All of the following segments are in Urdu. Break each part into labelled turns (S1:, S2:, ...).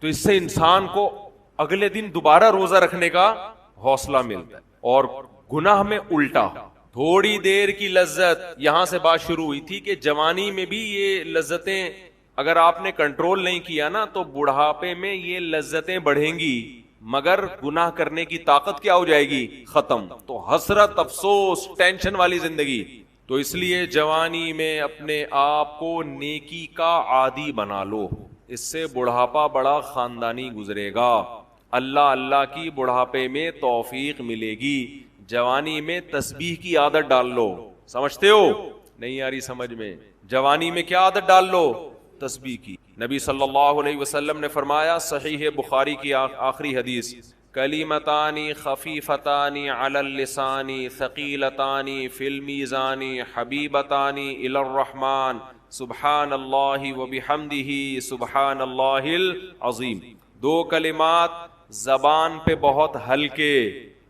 S1: تو اس سے انسان کو اگلے دن دوبارہ روزہ رکھنے کا حوصلہ ملتا ہے. اور گناہ میں الٹا، تھوڑی دیر کی لذت، یہاں سے بات شروع ہوئی تھی کہ جوانی میں بھی یہ لذتیں اگر آپ نے کنٹرول نہیں کیا نا تو بڑھاپے میں یہ لذتیں بڑھیں گی، مگر گناہ کرنے کی طاقت کیا ہو جائے گی؟ ختم. تو حسرت، افسوس، ٹینشن والی زندگی. تو اس لیے جوانی میں اپنے آپ کو نیکی کا عادی بنا لو، اس سے بڑھاپا بڑا خاندانی گزرے گا. اللہ اللہ کی بڑھاپے میں توفیق ملے گی. جوانی میں تسبیح کی عادت ڈال لو. سمجھتے ہو؟ نہیں آ رہی سمجھ میں؟ جوانی میں کیا عادت ڈال لو؟ تسبیح کی. نبی صلی اللہ علیہ وسلم نے فرمایا، صحیح بخاری کی آخری حدیث، کلیمتان خفیفتان علی اللسان ثقیلتان فی المیزان حبیبتان الی الرحمن سبحان اللہ وبحمدہ سبحان اللہ العظیم. دو کلمات زبان پہ بہت ہلکے،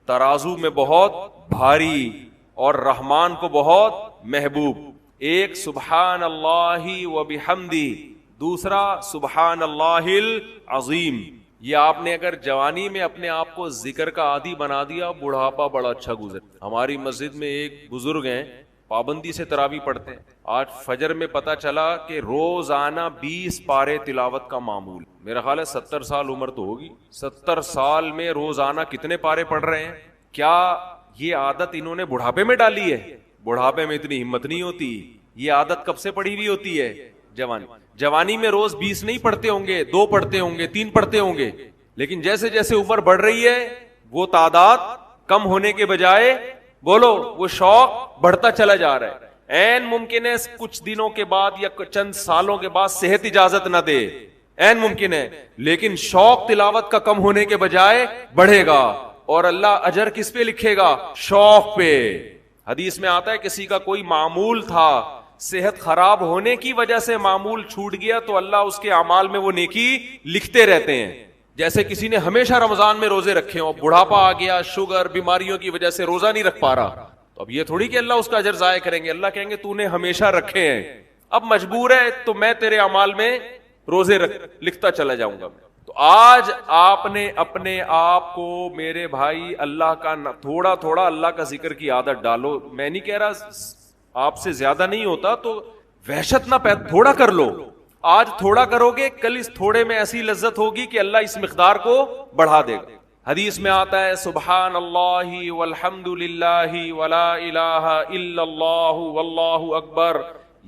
S1: ترازو میں بہت بھاری، اور رحمان کو بہت محبوب. ایک سبحان اللہ وبحمدہ، دوسرا سبحان اللہ العظیم. یہ آپ نے اگر جوانی میں اپنے آپ کو ذکر کا عادی بنا دیا، بڑھاپا بڑا اچھا گزر. ہماری مسجد میں ایک بزرگ ہیں، پابندی سے تراویح پڑھتے ہیں. آج فجر میں پتا چلا کہ روزانہ 20 پارے تلاوت کا معمول. میرا خیال ہے 70 سال عمر تو ہوگی. 70 سال میں روزانہ کتنے پارے پڑھ رہے ہیں؟ کیا یہ عادت انہوں نے بڑھاپے میں ڈالی ہے؟ بڑھاپے میں اتنی ہمت نہیں ہوتی. یہ عادت کب سے پڑھی ہوئی ہوتی ہے؟ جوانی میں روز 20 نہیں پڑھتے ہوں گے، 2 پڑھتے ہوں گے، 3 پڑھتے ہوں گے، لیکن جیسے جیسے عمر بڑھ رہی ہے وہ تعداد کم ہونے کے بجائے بولو وہ شوق بڑھتا چلا جا رہا ہے. این ممکن ہے کچھ دنوں کے بعد یا چند سالوں کے بعد صحت اجازت نہ دے، این ممکن ہے، لیکن شوق تلاوت کا کم ہونے کے بجائے بڑھے گا. اور اللہ اجر کس پہ لکھے گا؟ شوق پہ. حدیث میں آتا ہے کسی کا کوئی معمول تھا، صحت خراب ہونے کی وجہ سے معمول چھوٹ گیا تو اللہ اس کے اعمال میں وہ نیکی لکھتے رہتے ہیں. جیسے کسی نے ہمیشہ رمضان میں روزے رکھے ہوں، بڑھاپا آ گیا، شوگر، بیماریوں کی وجہ سے روزہ نہیں رکھ پا رہا، تو اب یہ تھوڑی کہ اللہ اس کا اجر ضائع کریں گے. اللہ کہیں گے تو نے ہمیشہ رکھے ہیں، اب مجبور ہے تو میں تیرے اعمال میں روزے لکھتا چلا جاؤں گا. تو آج آپ نے اپنے آپ کو میرے بھائی اللہ کا تھوڑا تھوڑا اللہ کا ذکر کی عادت ڈالو. میں نہیں کہہ رہا آپ سے زیادہ نہیں ہوتا تو وحشت نہ تھوڑا کر لو. آج تھوڑا کرو گے، کل اس تھوڑے میں ایسی لذت ہوگی کہ اللہ اس مقدار کو بڑھا دے گا. حدیث میں آتا ہے سبحان اللہ والحمد للہ ولا الہ الا اللہ واللہ اکبر،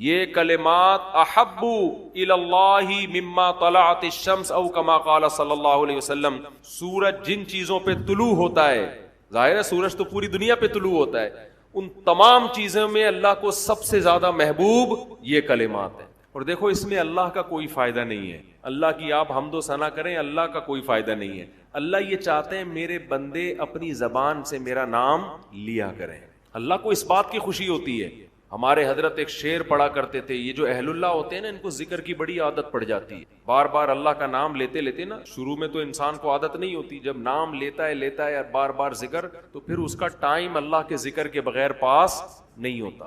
S1: یہ کلمات احب الی اللہ مما طلعت الشمس او کما قال صلی اللہ علیہ وسلم. سورج جن چیزوں پہ طلوع ہوتا ہے، ظاہر ہے سورج تو پوری دنیا پہ طلوع ہوتا ہے، ان تمام چیزوں میں اللہ کو سب سے زیادہ محبوب یہ کلمات ہیں. اور دیکھو اس میں اللہ کا کوئی فائدہ نہیں ہے، اللہ کی آپ حمد و ثنا کریں، اللہ کا کوئی فائدہ نہیں ہے. اللہ یہ چاہتے ہیں میرے بندے اپنی زبان سے میرا نام لیا کریں. اللہ کو اس بات کی خوشی ہوتی ہے. ہمارے حضرت ایک شعر پڑھا کرتے تھے، یہ جو اہل اللہ ہوتے ہیں نا ان کو ذکر کی بڑی عادت پڑ جاتی ہے. بار بار اللہ کا نام لیتے لیتے نا، شروع میں تو انسان کو عادت نہیں ہوتی، جب نام لیتا ہے بار بار ذکر، تو پھر اس کا ٹائم اللہ کے ذکر کے بغیر پاس نہیں ہوتا.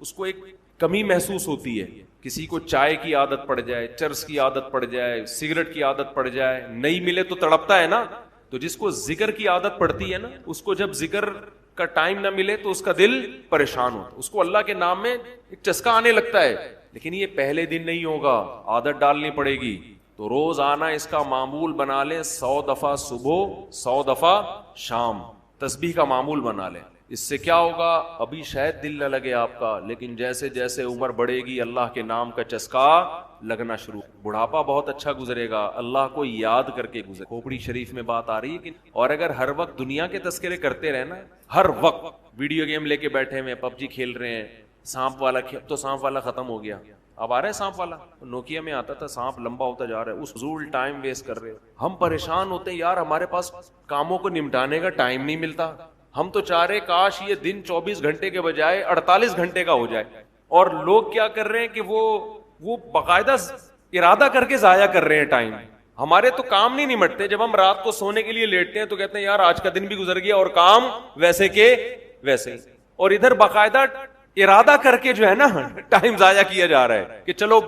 S1: اس کو ایک کمی محسوس ہوتی ہے. کسی کو چائے کی عادت پڑ جائے، چرس کی عادت پڑ جائے، سگریٹ کی عادت پڑ جائے، نہیں ملے تو تڑپتا ہے نا. تو جس کو ذکر کی عادت پڑتی ہے نا، اس کو جب ذکر کا ٹائم نہ ملے تو اس کا دل پریشان ہوتا، اس کو اللہ کے نام میں ایک چسکا آنے لگتا ہے. لیکن یہ پہلے دن نہیں ہوگا، عادت ڈالنی پڑے گی. تو روز آنا اس کا معمول بنا لیں، 100 دفعہ صبح، 100 دفعہ شام تسبیح کا معمول بنا لیں. اس سے کیا ہوگا؟ ابھی شاید دل نہ لگے آپ کا، لیکن جیسے جیسے عمر بڑھے گی اللہ کے نام کا چسکا لگنا شروع. بڑھاپا بہت اچھا گزرے گا، اللہ کو یاد کر کے گزرے. کھوپڑی شریف میں بات آ رہی ہے کہ اور اگر ہر وقت دنیا کے تذکرے کرتے رہنا، ہر وقت ویڈیو گیم لے کے بیٹھے ہوئے، پب جی کھیل رہے ہیں، سانپ والا تو سانپ والا ختم ہو گیا، اب آ رہا ہے سانپ والا. نوکیا میں آتا تھا، سانپ لمبا ہوتا جا رہا ہے، اس فضول ٹائم ویسٹ کر رہے. ہم پریشان ہوتے ہیں یار، ہمارے پاس کاموں کو نمٹانے کا ٹائم نہیں ملتا. ہم تو چاہ رہے کاش یہ دن 24 گھنٹے کے بجائے 48 گھنٹے کا ہو جائے. اور لوگ کیا کر رہے ہیں کہ وہ باقاعدہ ارادہ کر کے ضائع کر رہے ہیں ٹائم. ہمارے تو کام نہیں نمٹتے. جب ہم رات کو سونے کے لیے لیٹتے ہیں تو کہتے ہیں یار آج کا دن بھی گزر گیا اور کام ویسے کے ویسے. اور ادھر باقاعدہ ارادہ کر کے جو ہے نا ٹائم ضائع کیا جا رہا ہے کہ چلو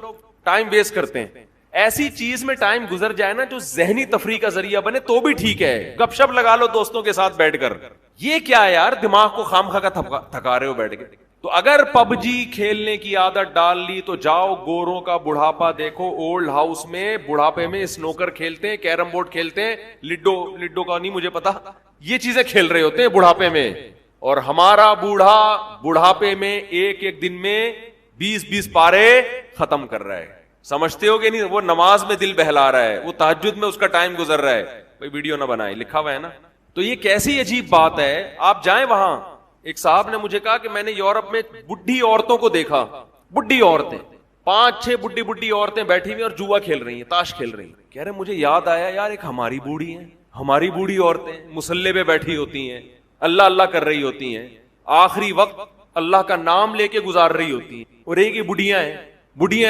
S1: ٹائم ویسٹ کرتے ہیں. ایسی چیز میں ٹائم گزر جائے نا جو ذہنی تفریح کا ذریعہ بنے تو بھی ٹھیک ہے. گپ شپ لگا لو دوستوں کے ساتھ بیٹھ کر. یہ کیا ہے یار, دماغ کو خام خواہ کا تھکا رہے ہو بیٹھ کے. تو اگر پب جی کھیلنے کی عادت ڈال لی تو جاؤ گوروں کا بڑھاپا دیکھو, اولڈ ہاؤس میں بڑھاپے میں اسنوکر کھیلتے ہیں, کیرم بورڈ کھیلتے ہیں, لڈو کا نہیں مجھے پتا, یہ چیزیں کھیل رہے ہوتے ہیں بڑھاپے میں. اور ہمارا بوڑھا بڑھاپے میں ایک ایک دن میں 20 پارے ختم کر رہا ہے. سمجھتے ہو کہ نہیں, وہ نماز میں دل بہلا رہا ہے, وہ تہجد میں اس کا ٹائم گزر رہا ہے. بھائی ویڈیو نہ بنائے, لکھا ہوا ہے نا. تو یہ کیسی عجیب بات ہے. آپ جائیں وہاں, ایک صاحب نے مجھے کہا کہ میں نے یورپ میں بڈھی عورتوں کو دیکھا, بڈھی عورتیں 5-6 بڈھی عورتیں بیٹھی ہوئی اور جوا کھیل رہی ہیں, تاش کھیل رہی ہیں. کہہ رہے مجھے یاد آیا یار, ایک ہماری بوڑھی ہیں, ہماری بوڑھی عورتیں مصلے پہ بیٹھی ہوتی ہیں, اللہ اللہ کر رہی ہوتی ہیں, آخری وقت اللہ کا نام لے کے گزار رہی ہوتی ہیں. اور ایک ہی بڑھیاں ہیں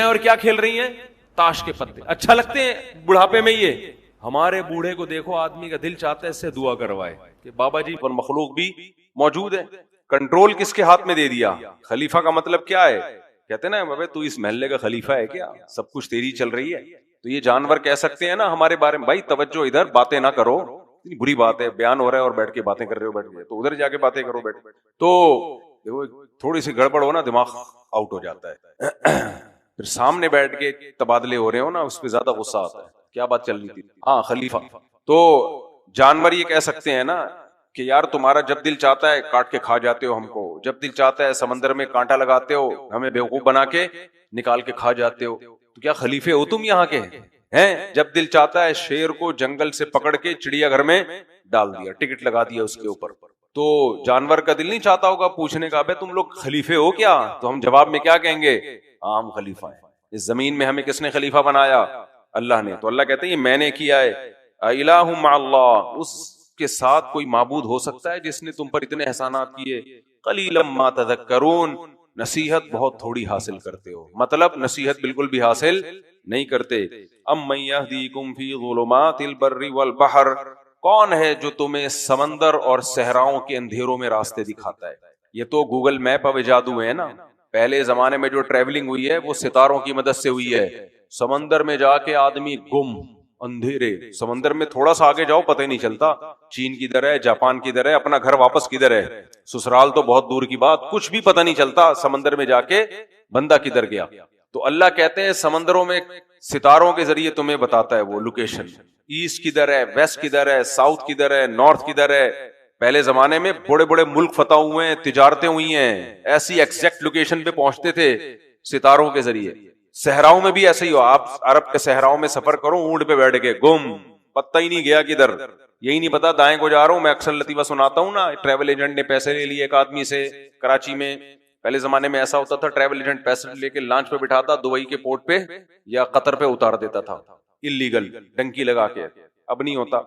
S1: اور کیا کھیل رہی ہیں, تاش کے پتے. اچھا لگتے ہیں بڑھاپے میں یہ. ہمارے بوڑھے کو دیکھو, آدمی کا دل چاہتا ہے اس سے دعا کروائے کہ بابا جی پر مخلوق بھی موجود ہے. کنٹرول کس کے ہاتھ میں دے دیا. خلیفہ کا مطلب کیا ہے, کہتے ہیں نا بابا تو اس محلے کا خلیفہ ہے کیا, سب کچھ تیری چل رہی ہے. تو یہ جانور کہہ سکتے ہیں نا ہمارے بارے میں, بھائی توجہ ادھر, باتیں نہ کرو, بری بات ہے, بیان ہو رہا ہے اور بیٹھ کے باتیں کر رہے ہو, بیٹھ کے تو ادھر جا کے باتیں کرو بیٹھ. تو تھوڑی سی گڑبڑ ہو نا, دماغ آؤٹ ہو جاتا ہے. پھر سامنے بیٹھ کے تبادلے ہو رہے ہو نا, اس پہ زیادہ غصہ آتا ہے. کیا بات چل رہی تھی, ہاں خلیفہ. تو جانور یہ کہہ سکتے ہیں نا کہ یار تمہارا جب دل چاہتا ہے کاٹ کے کھا جاتے ہو ہم کو, جب دل چاہتا ہے سمندر میں کانٹا لگاتے ہو, ہمیں بیوقوف بنا کے نکال کے کھا جاتے ہو. تو کیا خلیفے ہو تم یہاں کے ہیں؟ جب دل چاہتا ہے شیر کو جنگل سے پکڑ کے چڑیا گھر میں ڈال دیا, ٹکٹ لگا دیا اس کے اوپر. تو جانور کا دل نہیں چاہتا ہوگا پوچھنے کا, بھائی تم لوگ خلیفے ہو کیا؟ تو ہم جواب میں کیا کہیں گے, ہم خلیفہ ہیں. اس زمین میں ہمیں کس نے خلیفہ بنایا؟ اللہ نے. تو اللہ کہتے ہیں یہ میں نے کیا ہے. الہ مع اللہ, اس کے ساتھ کوئی معبود ہو سکتا ہے جس نے تم پر اتنے احسانات کیے؟ قلیلا ما تذکرون, نصیحت بہت تھوڑی حاصل کرتے ہو. مطلب نصیحت بالکل بھی حاصل نہیں کرتے. امن یہدیکم فی ظلمات البر والبحر, کون ہے جو تمہیں سمندر اور صحراؤں کے اندھیروں میں راستے دکھاتا ہے؟ یہ تو گوگل میپ اب ایجاد ہوئے ہیں نا. پہلے زمانے میں جو ٹریولنگ ہوئی ہے وہ ستاروں کی مدد سے ہوئی ہے. سمندر میں جا کے آدمی گم, اندھیرے, سمندر میں تھوڑا سا آگے جاؤ پتہ ہی نہیں چلتا چین کدھر ہے, جاپان کدھر ہے, اپنا گھر واپس کدھر ہے, سسرال تو بہت دور کی بات, کچھ بھی پتہ نہیں چلتا سمندر میں جا کے بندہ کدھر گیا. تو اللہ کہتے ہیں سمندروں میں ستاروں کے ذریعے تمہیں بتاتا ہے وہ لوکیشن, ایسٹ کدھر ہے, ویسٹ کدھر ہے, ساؤتھ کدھر ہے, نارتھ کدھر ہے. پہلے زمانے میں بڑے بڑے ملک فتح ہوئے ہیں, تجارتیں ہوئی ہیں, ایسی ایگزیکٹ لوکیشن پہ پہنچتے تھے ستاروں کے ذریعے. صحراؤں میں بھی ایسے ہی ہو, آپ عرب کے صحراؤں میں سفر کرو, اونٹ پہ بیٹھ کے گم, پتہ ہی نہیں گیا کدھر, یہی نہیں پتا دائیں کو جا رہا ہوں. میں اکثر لطیفہ سناتا ہوں نا, ٹریول ایجنٹ نے پیسے لے لیے ایک آدمی سے کراچی میں. پہلے زمانے میں ایسا ہوتا تھا, ٹریول ایجنٹ پیسے لے کے لانچ پہ بٹھاتا, دبئی کے پورٹ پہ یا قطر پہ اتار دیتا تھا, اللیگل ڈنکی لگا کے. اب نہیں ہوتا.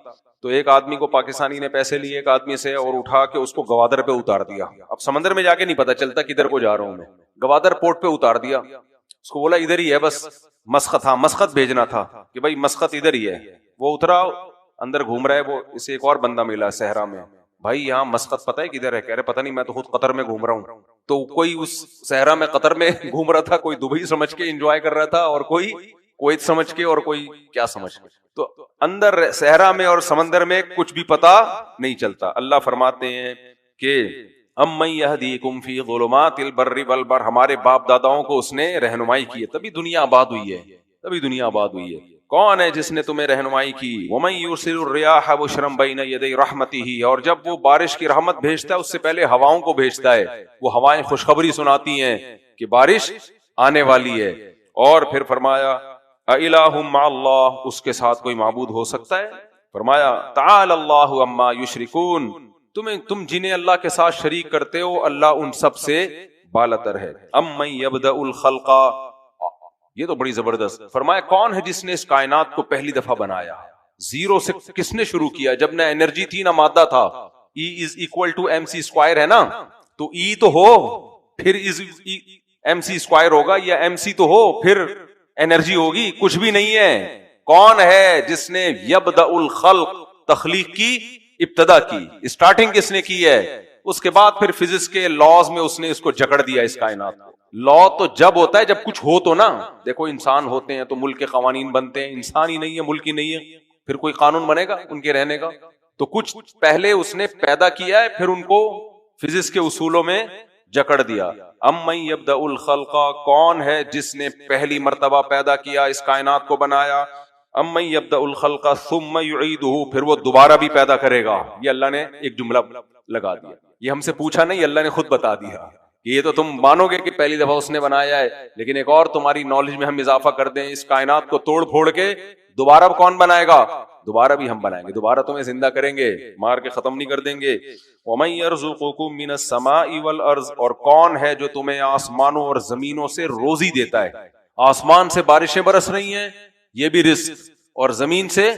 S1: تو ایک آدمی کو پاکستانی نے پیسے لیے ایک آدمی سے اور اٹھا کے اس کو گوادر پہ اتار دیا. اب سمندر میں جا کے نہیں پتا چلتا کدھر کو جا رہا ہوں میں, گوادر پورٹ پہ اتار دیا. اس کو بولا ادھر ہی ہے بس, مسقط, ہاں مسقط بھیجنا تھا کہ بھائی مسقط ادھر ہی ہے. وہ اترا, اندر گھوم رہا ہے, وہ اسے ایک اور بندہ ملا صحرا میں, بھائی یہاں مسقط پتہ ہے کدھر ہے؟ کہہ رہے پتہ نہیں, میں تو خود قطر میں گھوم رہا ہوں. تو کوئی اس صحرا میں قطر میں گھوم رہا تھا, کوئی دبئی سمجھ کے انجوائے کر رہا تھا, اور کوئی کویت سمجھ کے, اور کوئی کیا سمجھ کے. تو اندر صحرا میں اور سمندر میں کچھ بھی پتا نہیں چلتا. اللہ فرماتے ہیں کہ امن یہدیکم فی ظلمات البر والبحر, ہمارے باپ داداؤں کو اس نے رہنمائی کی ہے, تبھی دنیا آباد ہوئی ہے, تبھی دنیا آباد ہوئی ہے. کون ہے جس نے تمہیں رہنمائی کی؟ ومن یرسل الرياح بشرا بین یدی رحمتہ, اور جب وہ بارش کی رحمت بھیجتا ہے اس سے پہلے ہواؤں کو بھیجتا ہے, وہ ہوائیں خوشخبری سناتی ہیں کہ بارش آنے والی ہے. اور پھر فرمایا اِلٰہ مع اللہ, اس کے ساتھ کوئی معبود ہو سکتا ہے؟ فرمایا تعالی اللہ عما یشرکون, تم جنہیں اللہ کے ساتھ شریک کرتے ہو اللہ ان سب سے بالاتر ہے. امن یبدأ الخلق, یہ تو بڑی زبردست. فرمایا کون ہے جس نے اس کائنات کو پہلی دفعہ بنایا؟ زیرو سے کس نے شروع کیا؟ جب نہ انرجی تھی نہ مادہ تھا. E is equal to mc square ہے نا, تو E تو ہو پھر mc اسکوائر ہوگا, یا mc تو ہو پھر انرجی ہوگی, کچھ بھی نہیں ہے. کون ہے جس نے یبدأ الخلق, تخلیق کی ابتدا کی, اسٹارٹنگ کس نے کی ہے؟ اس کے بعد پھر فزکس کے لاز میں اس نے اس کو جکڑ دیا اس کائنات کو. لا تو جب ہوتا ہے جب کچھ ہو تو نا. دیکھو انسان ہوتے ہیں تو ملک کے قوانین بنتے ہیں, انسان ہی نہیں ہے, ملک ہی نہیں ہے, پھر کوئی قانون بنے گا ان کے رہنے کا؟ تو کچھ پہلے اس نے پیدا کیا ہے, پھر ان کو فزکس کے اصولوں میں جکڑ دیا. امن یبدأ الخلق, کون ہے جس نے پہلی مرتبہ پیدا کیا اس کائنات کو بنایا؟ امن یبدأ الخلق ثم یعیدہ, پھر وہ دوبارہ بھی پیدا کرے گا. یہ اللہ نے ایک جملہ لگا دیا, یہ ہم سے پوچھا نہیں, اللہ نے خود بتا دیا. یہ تو تم مانو گے کہ پہلی دفعہ اس نے بنایا ہے, لیکن ایک اور تمہاری نالج میں ہم اضافہ کر دیں, اس کائنات کو توڑ پھوڑ کے دوبارہ کون بنائے گا؟ دوبارہ بھی ہم بنائیں گے, دوبارہ تمہیں زندہ کریں گے, مار کے ختم نہیں کر دیں گے. وَمَن يَرْزُقُكُم مِّنَ السَّمَاءِ وَالْأَرْضِ, اور کون ہے جو تمہیں آسمانوں اور زمینوں سے روزی دیتا ہے؟ آسمان سے بارشیں برس رہی ہیں, یہ بھی رزق, اور زمین سے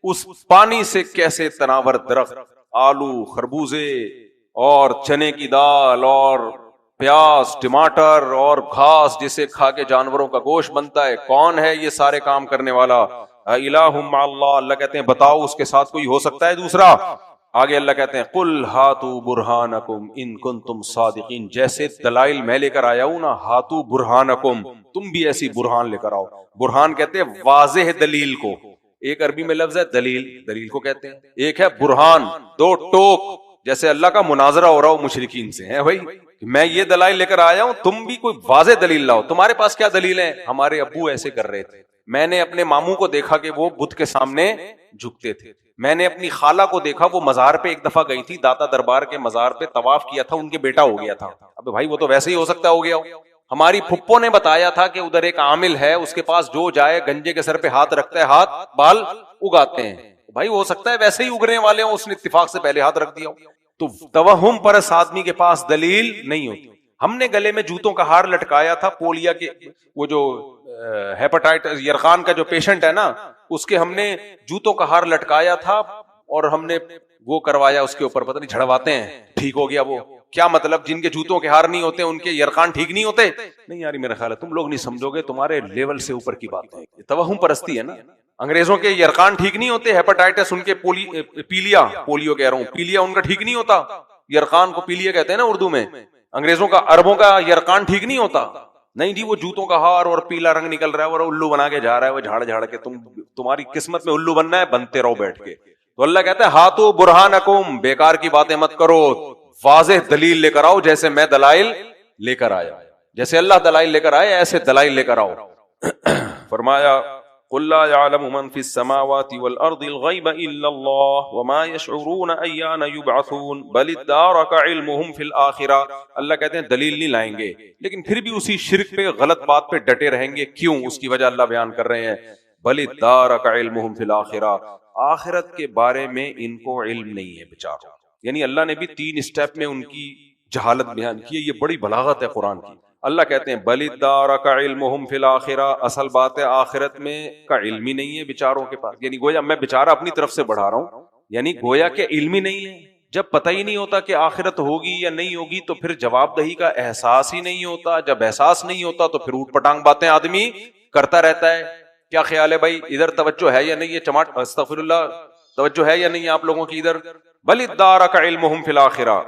S1: اس پانی سے کیسے تناور درخت, آلو, خربوزے اور چنے کی دال اور پیاز, ٹماٹر اور گھاس جسے کھا کے جانوروں کا گوشت بنتا ہے, کون ہے یہ سارے کام کرنے والا؟ الہ مع اللہ, اللہ کہتے ہیں بتاؤ اس کے ساتھ کوئی ہو سکتا ہے دوسرا؟ آگے اللہ کہتے ہیں قل ہاتوا برہانکم ان کنتم صادقین, جیسے دلائل میں لے کر آیا ہوں نا, ہاتوا برہانکم, تم بھی ایسی برہان لے کر آؤ. برہان کہتے ہیں واضح دلیل کو, ایک عربی میں لفظ ہے دلیل, دلیل کو کہتے ہیں, ایک ہے برہان, دو ٹوک, جیسے اللہ کا مناظرہ ہو رہا ہو مشرکین سے, ہے بھائی میں یہ دلائل لے کر آیا ہوں, تم بھی کوئی واضح دلیل لاؤ. تمہارے پاس کیا دلیل ہے؟ ہمارے ابو ایسے کر رہے تھے, میں نے اپنے ماموں کو دیکھا کہ وہ بت کے سامنے جھکتے تھے, میں نے اپنی خالہ کو دیکھا وہ مزار پہ ایک دفعہ گئی تھی, داتا دربار کے مزار پہ طواف کیا تھا, ان کے بیٹا ہو گیا تھا. اب بھائی وہ تو ویسے ہی ہو سکتا ہو گیا ہو. ہماری پھپھو نے بتایا تھا کہ ادھر ایک عامل ہے, اس کے پاس جو جائے گنجے کے سر پہ ہاتھ رکھتا ہے, ہاتھ بال اگاتے ہیں. بھائی ہو سکتا ہے ویسے ہی اگنے والے ہوں, اس نے اتفاق سے پہلے ہاتھ رکھ دیا ہو. تو توہم پرست آدمی کے پاس دلیل نہیں ہوتی. ہم نے گلے میں جوتوں کا ہار لٹکایا تھا, پولیا کے وہ جو ہیپاٹائٹس یرقان کا جو پیشنٹ ہے نا, اس کے ہم نے جوتوں کا ہار لٹکایا تھا اور ہم نے وہ کروایا اس کے اوپر, پتہ نہیں جھڑواتے ہیں, ٹھیک ہو گیا وہ. کیا مطلب جن کے جوتوں کے ہار نہیں ہوتے ان کے یرقان ٹھیک نہیں ہوتے؟ نہیں یار میرا خیال ہے تم لوگ نہیں سمجھو گے, تمہارے لیول سے اوپر کی بات ہے, یہ توہم پرستی ہے نا. انگریزوں کے یرقان ٹھیک نہیں ہوتے, ہیپاٹائٹس ان کے پیلیا, پولیو کہہ رہا ہوں, پیلیا ان کا ٹھیک نہیں ہوتا, یرقان کو پیلیا کہتے ہیں نا اردو میں. انگریزوں کا عربوں کا یرقان ٹھیک نہیں ہوتا. نہیں جی وہ جوتوں کا ہار اور پیلا رنگ نکل رہا ہے اور الو بنا کے جا رہا ہے, وہ جھاڑ جھاڑ کے, تمہاری قسمت میں الو بننا ہے, بنتے رہو بیٹھ کے. تو اللہ کہتا ہے ہاتو برہانکم, بیکار کی باتیں مت کرو, واضح دلیل لے کر آؤ, جیسے میں دلائل لے کر آیا, جیسے اللہ دلائل لے کر آئے ایسے دلائل لے کر آؤ. فرمایا قل لا يعلم من في السماوات والارض الغيب الا الله وما يشعرون ايان يبعثون بل ادارك علمهم في الاخره. اللہ کہتے ہیں دلیل نہیں لائیں گے, لیکن پھر بھی اسی شرک پہ, غلط بات پہ ڈٹے رہیں گے. کیوں؟ اس کی وجہ اللہ بیان کر رہے ہیں. بل ادارك علمهم في الاخره, آخرت کے بارے میں ان کو علم نہیں ہے بیچاروں. یعنی اللہ نے بھی 3 اسٹیپ میں ان کی جہالت بیان کی ہے. یہ بڑی بلاغت ہے قرآن کی. اللہ کہتے ہیں بل ادارک علمہم فی الآخرہ, اصل بات ہے آخرت میں کا علم ہی نہیں ہے بیچاروں کے پاس. یعنی گویا میں بیچارہ اپنی طرف سے بڑھا رہا ہوں, یعنی گویا کہ علم ہی نہیں ہے. جب پتہ ہی نہیں ہوتا کہ آخرت ہوگی یا نہیں ہوگی تو پھر جواب دہی کا احساس ہی نہیں ہوتا. جب احساس نہیں ہوتا تو پھر اوٹ پٹانگ باتیں آدمی کرتا رہتا ہے. کیا خیال ہے بھائی, ادھر توجہ ہے یا نہیں؟ یہ استغفر اللہ, توجہ ہے یا نہیں آپ لوگوں کی ادھر؟ بل ادارک علمہم فی الآخرہ,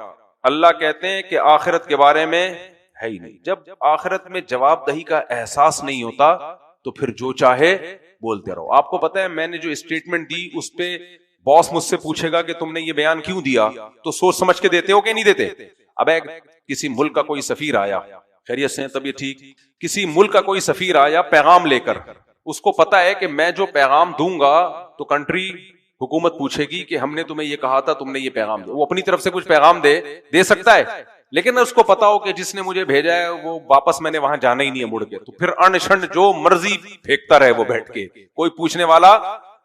S1: اللہ کہتے ہیں کہ آخرت کے بارے میں ہے ہی نہیں. جب آخرت میں جواب دہی کا احساس نہیں ہوتا تو پھر جو چاہے بولتے رہو. آپ کو پتا ہے میں نے جو اسٹیٹمنٹ دی اس پہ باس مجھ سے پوچھے گا کہ تم نے یہ بیان کیوں دیا, تو سوچ سمجھ کے دیتے ہو کہ نہیں دیتے؟ اب کسی ملک کا کوئی سفیر آیا, خیریت سے طبیعت ٹھیک, کسی ملک کا کوئی سفیر آیا پیغام لے کر, اس کو پتا ہے کہ میں جو پیغام دوں گا تو کنٹری حکومت پوچھے گی کہ ہم نے تمہیں یہ کہا تھا, تم نے یہ پیغام دیا. وہ اپنی طرف سے کچھ پیغام دے سکتا ہے, لیکن اس کو پتا ہو کہ جس نے مجھے بھیجا ہے وہ واپس میں نے وہاں جانا ہی نہیں ہے مڑ کے, تو پھر انشنڈ جو مرضی پھینکتا رہے وہ بیٹھ کے, کوئی پوچھنے والا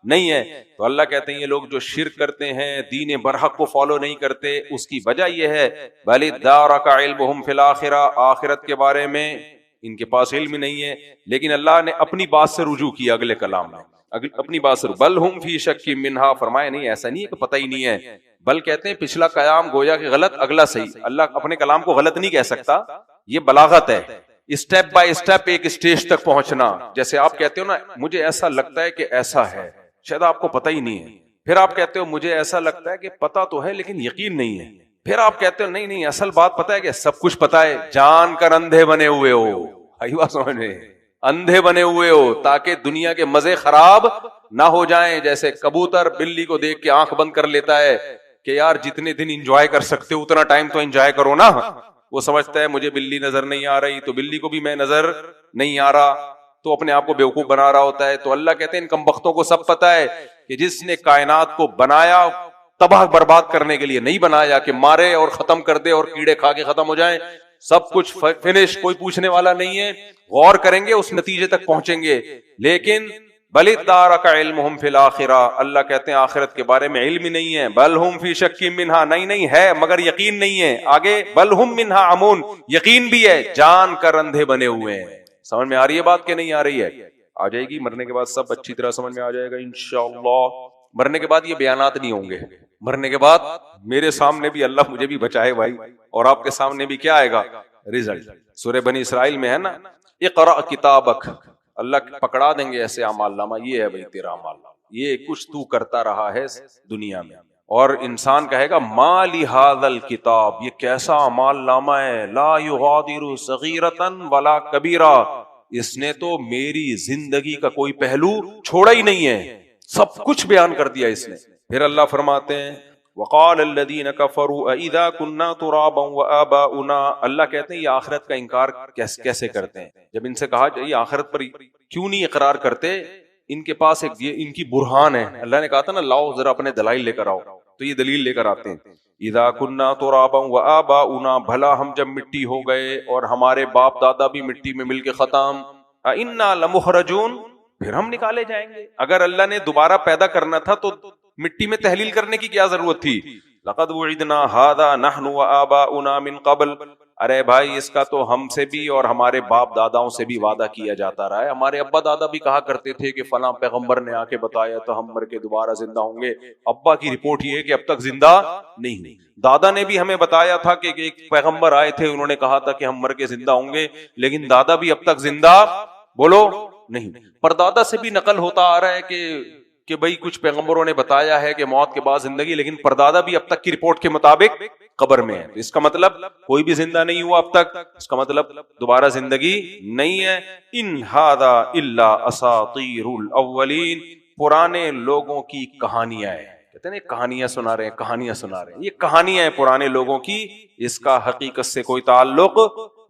S1: نہیں ہے. تو اللہ کہتے ہیں یہ لوگ جو شرک کرتے ہیں, دین برحق کو فالو نہیں کرتے, اس کی وجہ یہ ہے بل ادارک علمہم فی الآخرہ, آخرت کے بارے میں ان کے پاس علم نہیں ہے. لیکن اللہ نے اپنی بات سے رجوع کیا اگلے کلام میں, اپنی بات سے بل ہم فی شک منہا, فرمایا نہیں ایسا نہیں ہے کہ پتہ ہی نہیں ہے, بل کہتے ہیں پچھلا قیام گویا کہ غلط اگلا صحیح. اللہ اپنے کلام کو غلط نہیں کہہ سکتا, یہ بلاغت ہے. اسٹیپ بائی اسٹیپ ایک اسٹیج تک پہنچنا, جیسے آپ کہتے ہو نا مجھے ایسا لگتا ہے کہ ایسا ہے, شاید آپ کو پتہ ہی نہیں ہے, پھر آپ کہتے ہو مجھے ایسا لگتا ہے کہ پتہ تو ہے لیکن یقین نہیں ہے, پھر آپ کہتے ہو نہیں نہیں اصل بات پتہ ہے کہ سب کچھ پتہ ہے، جان کر اندھے بنے ہوئے ہو. آئی بات سمجھ میں؟ اندھے بنے ہوئے ہو تاکہ دنیا کے مزے خراب نہ ہو جائیں. جیسے کبوتر بلی کو دیکھ کے آنکھ بند کر لیتا ہے کہ یار جتنے دن انجوائے کر سکتے ہو اتنا ٹائم تو انجوائے کرو نا. وہ سمجھتا ہے مجھے بلی نظر نہیں آ رہی تو بلی کو بھی میں نظر نہیں آ رہا، تو اپنے آپ کو بیوقوف بنا رہا ہوتا ہے. تو اللہ کہتے ہیں ان کمبختوں کو سب پتہ ہے کہ جس نے کائنات کو بنایا تباہ برباد کرنے کے لیے نہیں بنایا کہ مارے اور ختم کر دے اور کیڑے کھا کے ختم ہو جائیں. سب کچھ فنش، کوئی پوچھنے والا نہیں ہے. غور کریں گے اس نتیجے تک پہنچیں گے. لیکن بل ادارک علمہم فی الآخرہ، اللہ کہتے ہیں آخرت کے بارے میں علم ہی نہیں ہے. بل ہم فی شک منہا، نہیں ہے مگر یقین نہیں ہے. آگے بل ہم منہا عمون، یقین بھی ہے، جان کر اندھے بنے ہوئے ہیں. سمجھ میں آ رہی ہے بات کہ نہیں آ رہی ہے؟ آ جائے گی. مرنے کے بعد سب اچھی طرح سمجھ میں آ جائے گا انشاءاللہ. مرنے کے بعد یہ بیانات نہیں ہوں گے. مرنے کے بعد میرے سامنے بھی اللہ مجھے بھی بچائے بھائی، اور آپ کے سامنے بھی کیا آئے گا؟ رزلٹ. سورہ بنی اسرائیل میں ہے نا، اقرأ کتابک، اللہ پکڑا دیں گے ایسے اعمال نامہ، یہ ہے بھائی تیرا اعمال نامہ، یہ کچھ تو کرتا رہا ہے دنیا میں. اور انسان کہے گا ما لہذا الکتاب، یہ کیسا اعمال نامہ ہے، لا یغادر صغیرۃ ولا کبیرہ، اس نے تو میری زندگی کا کوئی پہلو چھوڑا ہی نہیں ہے، سب کچھ بیان کر دیا اس نے. پھر اللہ فرماتے ہیں وقال الذین کفروا اذا كنا ترابا وآباؤنا، اللہ کہتے ہیں یہ آخرت کا انکار کیسے کرتے ہیں؟ جب ان سے کہا یہ آخرت پر کیوں نہیں اقرار کرتے، ان کے پاس ایک یہ ان کی برہان ہے. اللہ نے کہا تھا نا لاؤ ذرا اپنے دلائل لے کر آؤ، تو یہ دلیل لے کر آتے ہیں. اذا كنا ترابا وآباؤنا، بھلا ہم جب مٹی ہو گئے اور ہمارے باپ دادا بھی مٹی میں مل کے ختم، انا لمخرجون، پھر ہم نکالے جائیں گے. اگر اللہ نے دوبارہ پیدا کرنا تھا تو مٹی میں تحلیل کرنے کی کیا ضرورت تھی؟ لقد وعدنا هذا نحن وآباؤنا من قبل، ارے بھائی اس کا تو ہم سے بھی اور ہمارے باپ داداؤں سے بھی وعدہ کیا جاتا رہا ہے. ہمارے ابا دادا بھی کہا کرتے تھے کہ فلاں پیغمبر نے آ کے بتایا تو ہم مر کے دوبارہ زندہ ہوں گے. ابا کی رپورٹ یہ ہے کہ اب تک زندہ نہیں. دادا نے بھی ہمیں بتایا تھا کہ ایک پیغمبر آئے تھے، انہوں نے کہا تھا کہ ہم مر کے زندہ ہوں گے، لیکن دادا بھی اب تک زندہ بولو نہیں. پر دادا سے بھی نقل ہوتا آ رہا ہے کہ بھئی کچھ پیغمبروں نے بتایا ہے کہ موت کے بعد زندگی، لیکن پردادا بھی اب تک کی رپورٹ کے مطابق قبر میں ہے. اس کا مطلب کوئی بھی زندہ نہیں ہوا اب تک، اس کا مطلب دوبارہ زندگی نہیں ہے. ان ھذا الا اساطیر الاولین، پرانے لوگوں کی کہانیاں ہیں. کہتے ہیں کہانیاں سنا رہے ہیں، کہانیاں سنا رہے ہیں، یہ کہانیاں ہیں پرانے لوگوں کی، اس کا حقیقت سے کوئی تعلق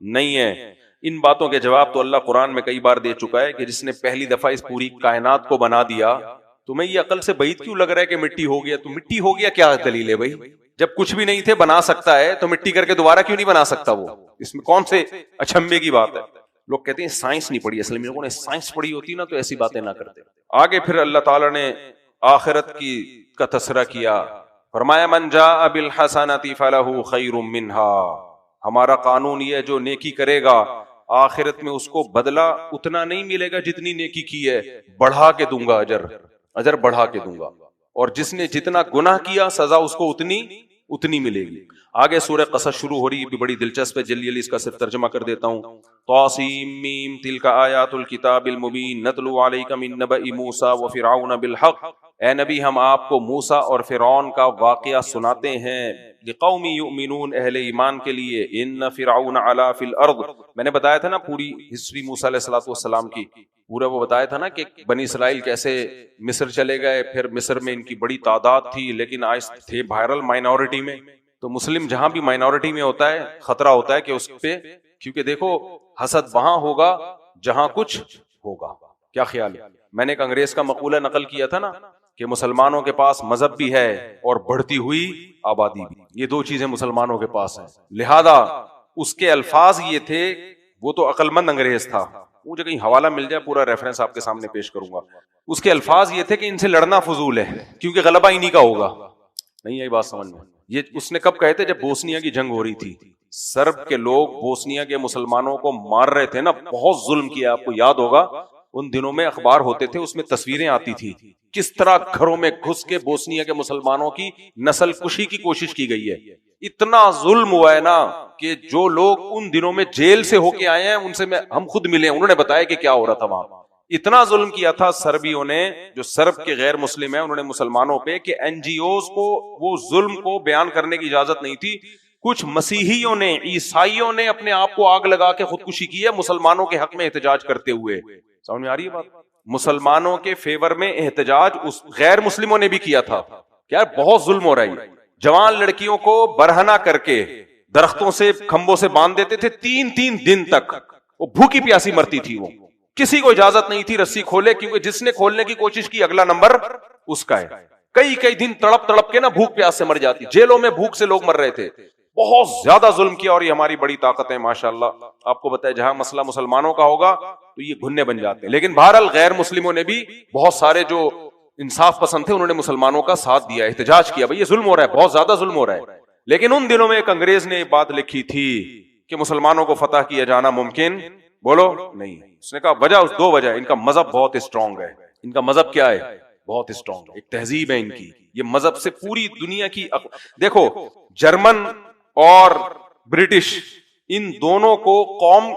S1: نہیں ہے. ان باتوں کے جواب تو اللہ قرآن میں کئی بار دے چکا ہے کہ جس نے پہلی دفعہ اس پوری کائنات کو بنا دیا، تمہیں یہ عقل سے بعید کیوں لگ رہا ہے کہ مٹی ہو گیا؟ تو مٹی ہو گیا کیا دلیل ہے بھائی؟ جب کچھ بھی نہیں تھے بنا سکتا ہے تو مٹی کر کے دوبارہ کیوں نہیں بنا سکتا؟ وہ اس میں کون سے اچھمبے کی بات ہے؟ لوگ کہتے ہیں سائنس نہیں پڑھی، اصل میں لوگوں نے سائنس پڑھی ہوتی نا تو ایسی باتیں نہ کرتے. آگے پھر اللہ تعالیٰ نے آخرت کا تذکرہ کیا، فرمایا من جاء بالحسنۃ فلہ خیر منہا، ہمارا قانون یہ ہے جو نیکی کرے گا آخرت میں اس کو بدلہ اتنا نہیں ملے گا جتنی نیکی کی ہے، بڑھا کے دوں گا، اجر بڑھا کے دوں گا. اور جس نے جتنا گناہ کیا سزا اس کو اتنی ملے گی. آگے سورہ قصص شروع ہو رہی ہے، بھی بڑی دلچسپ ہے، جلدی اس کا صرف ترجمہ کر دیتا ہوں. طاسیم میم تلک آیات الکتاب المبین نتلو علیک من نبأ موسیٰ وفرعون بالحق، اے نبی ہم آپ کو موسیٰ اور فرعون کا واقعہ سناتے ہیں، لقوم یؤمنون، اہل ایمان کے لیے. ان فرعون علا فی الارض، میں نے بتایا تھا نا پوری ہسٹری موسیٰ علیہ السلام کی، پورا وہ بتایا تھا نا کہ بنی اسرائیل کیسے مصر چلے گئے، پھر مصر میں ان کی بڑی تعداد تھی لیکن آج تھے وائرل مائنورٹی میں. تو مسلم جہاں بھی مائنورٹی میں ہوتا ہے خطرہ ہوتا ہے کہ اس پہ، کیونکہ دیکھو حسد وہاں ہوگا جہاں کچھ ہوگا. کیا خیال ہے؟ میں نے ایک انگریز کا مقولہ نقل کیا تھا نا کہ مسلمانوں کے پاس مذہب بھی ہے اور بڑھتی ہوئی آبادی بھی، یہ دو چیزیں مسلمانوں کے پاس ہیں. لہذا اس کے الفاظ یہ تھے، وہ تو عقل مند انگریز تھا، مجھے کہیں حوالہ مل جائے پورا ریفرنس آپ کے سامنے پیش کروں گا. اس کے الفاظ یہ تھے کہ ان سے لڑنا فضول ہے کیونکہ غلبہ انہی کا ہوگا. نہیں آئی بات سمجھ میں؟ یہ اس نے کب کہے تھے؟ جب بوسنیا کی جنگ ہو رہی تھی، سرب کے لوگ بوسنیا کے مسلمانوں کو مار رہے تھے نا، بہت ظلم کیا. آپ کو یاد ہوگا ان دنوں میں اخبار ہوتے تھے، اس میں تصویریں آتی تھی کس طرح گھروں میں گھس کے بوسنیا کے مسلمانوں کی نسل کشی کی کوشش کی گئی ہے. اتنا ظلم ہوا ہے نا کہ جو لوگ ان دنوں میں جیل سے ہو کے آئے ہیں ان سے ہم خود ملے ہیں، انہوں نے بتایا کہ کیا ہو رہا تھا وہاں. اتنا ظلم کیا تھا سربیوں نے، جو سرب کے غیر مسلم ہیں انہوں نے مسلمانوں پہ، کہ این جی اوز کو وہ ظلم کو بیان کرنے کی اجازت نہیں تھی. کچھ مسیحیوں نے، عیسائیوں نے اپنے آپ کو آگ لگا کے خودکشی کی ہے مسلمانوں کے حق میں احتجاج کرتے ہوئے. سمجھ میں آ رہی ہے بات؟ مسلمانوں کے فیور میں احتجاج اس غیر مسلموں نے بھی کیا تھا. کیا بہت ظلم ہو رہا ہے. جوان لڑکیوں کو برہنہ کر کے درختوں سے کھمبوں سے باندھ دیتے تھے، 3 دن تک وہ بھوکی پیاسی مرتی تھی. وہ کسی کو اجازت نہیں تھی رسی کھولے، کیونکہ جس نے کھولنے کی کوشش کی اگلا نمبر اس کا ہے. کئی دن تڑپ کے نا بھوک پیاس سے مر جاتی. جیلوں میں بھوک سے لوگ مر رہے تھے. بہت زیادہ ظلم کیا، اور یہ ہماری بڑی طاقت ہے ماشاءاللہ. آپ کو بتائے جہاں مسئلہ مسلمانوں کا ہوگا تو یہ گھننے بن جاتے ہیں. لیکن بہرحال غیر مسلموں نے بھی، بہت سارے جو انصاف پسند تھے انہوں نے مسلمانوں کا ساتھ دیا، احتجاج کیا. بھئی یہ ظلم ہو رہا ہے، بہت زیادہ ظلم ہو رہا ہے. لیکن ان دنوں میں ایک انگریز نے بات لکھی تھی کہ مسلمانوں کو فتح کیا جانا ممکن بولو نہیں. اس نے کہا وجہ، 2 وجہ. ان کا مذہب بہت اسٹرانگ ہے. ان کا مذہب کیا ہے؟ بہت اسٹرانگ ہے. ایک تہذیب ہے ان کی. یہ مذہب سے پوری دنیا کی دیکھو، جرمن اور برٹش ان دونوں کو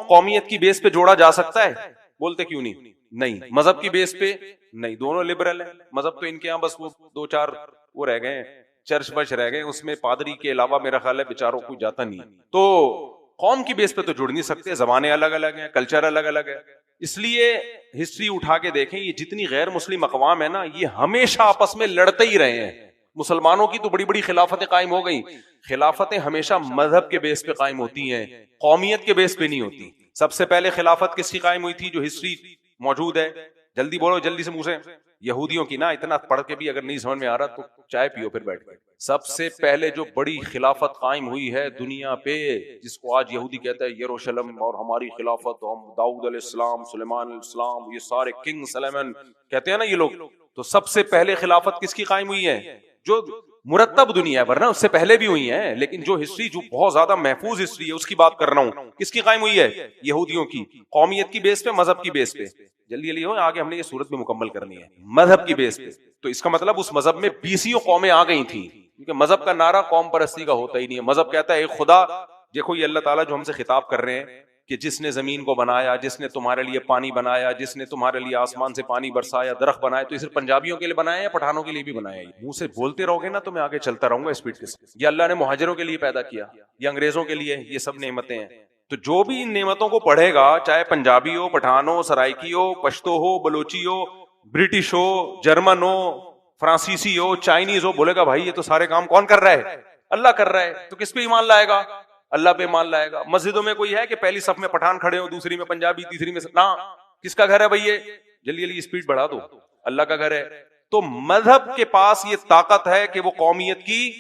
S1: قومیت کی بیس پہ جوڑا جا سکتا ہے؟ بولتے کیوں نہیں. مذہب کی بیس پہ نہیں. دونوں لبرل ہیں. مذہب تو ان کے یہاں بس وہ 2-4 وہ رہ گئے ہیں، چرچ بچ رہ گئے، اس میں پادری کے علاوہ میرا خیال ہے بیچاروں کو جاتا نہیں. تو قوم کی بیس پہ تو جڑ نہیں سکتے. زبانیں الگ الگ ہیں، کلچر الگ الگ ہے. اس لیے ہسٹری اٹھا کے دیکھیں، یہ جتنی غیر مسلم اقوام ہے نا، یہ ہمیشہ آپس میں لڑتے ہی رہے ہیں. مسلمانوں کی تو بڑی بڑی خلافتیں قائم ہو گئی. خلافتیں ہمیشہ مذہب کے بیس پہ قائم ہوتی ہیں، قومیت کے بیس پہ نہیں ہوتی. سب سے پہلے خلافت کس کی قائم ہوئی تھی جو ہسٹری موجود ہے؟ جلدی بولو، جلدی سے منہ سے. یہودیوں کی. نا اتنا پڑھ کے بھی اگر نہیں سمجھ میں آ رہا تو چائے پیو پھر بیٹھ کے. سب سے پہلے جو بڑی خلافت قائم ہوئی ہے دنیا پہ، جس کو آج یہودی کہتا ہے یروشلم اور ہماری خلافت، ہم داؤد علیہ السلام، سلیمان علیہ السلام، یہ سارے کنگ سلیمان کہتے ہیں نا یہ لوگ. تو سب سے پہلے خلافت کس کی قائم ہوئی ہے؟ جو مرتب دنیا ہے، ورنہ اس سے پہلے بھی ہوئی ہیں، لیکن جو ہسٹری جو بہت زیادہ محفوظ ہسٹری ہے اس کی بات کر رہا ہوں. کس کی قائم ہوئی ہے؟ یہودیوں کی. قومیت کی بیس پہ، مذہب کی بیس پہ. جلدی ہو، آگے ہم نے یہ صورت بھی مکمل کرنی ہے. مذہب کی بیس پہ. تو اس کا مطلب اس مذہب میں 20 قومیں آ گئی تھیں، کیونکہ مذہب کا نعرہ قوم پرستی کا ہوتا ہی نہیں ہے. مذہب کہتا ہے ایک خدا. دیکھو یہ اللہ تعالیٰ جو ہم سے خطاب کر رہے ہیں کہ جس نے زمین کو بنایا، جس نے تمہارے لیے پانی بنایا، جس نے تمہارے لیے آسمان سے پانی برسایا، درخت بنایا، تو یہ صرف پنجابیوں کے لیے بنایا یا پٹھانوں کے لیے بھی بنایا؟ منہ سے بولتے رہو گے نا تو میں آگے چلتا رہوں گا اسپیڈ کے ساتھ. یہ اللہ نے مہاجروں کے لیے پیدا کیا یا انگریزوں کے لیے؟ یہ سب نعمتیں ہیں. تو جو بھی ان نعمتوں کو پڑھے گا، چاہے پنجابی ہو، پٹھان ہو، سرائکی ہو، پشتو ہو، بلوچی ہو، برٹش ہو، جرمن ہو، فرانسیسی ہو، چائنیز ہو، بولے گا بھائی یہ تو سارے کام کون کر رہا ہے؟ اللہ کر رہا ہے. تو کس پہ ایمان لائے گا؟ اللہ پہ مان لائے گا. مسجدوں میں کوئی ہے کہ پہلی صف میں پٹھان کھڑے ہو، دوسری میں پنجابی، تیسری میں نا؟ کس کا گھر ہے بھائی یہ؟ جلدی اسپیڈ بڑھا دو. اللہ کا گھر ہے. تو مذہب کے پاس یہ طاقت ہے کہ وہ قومیت کی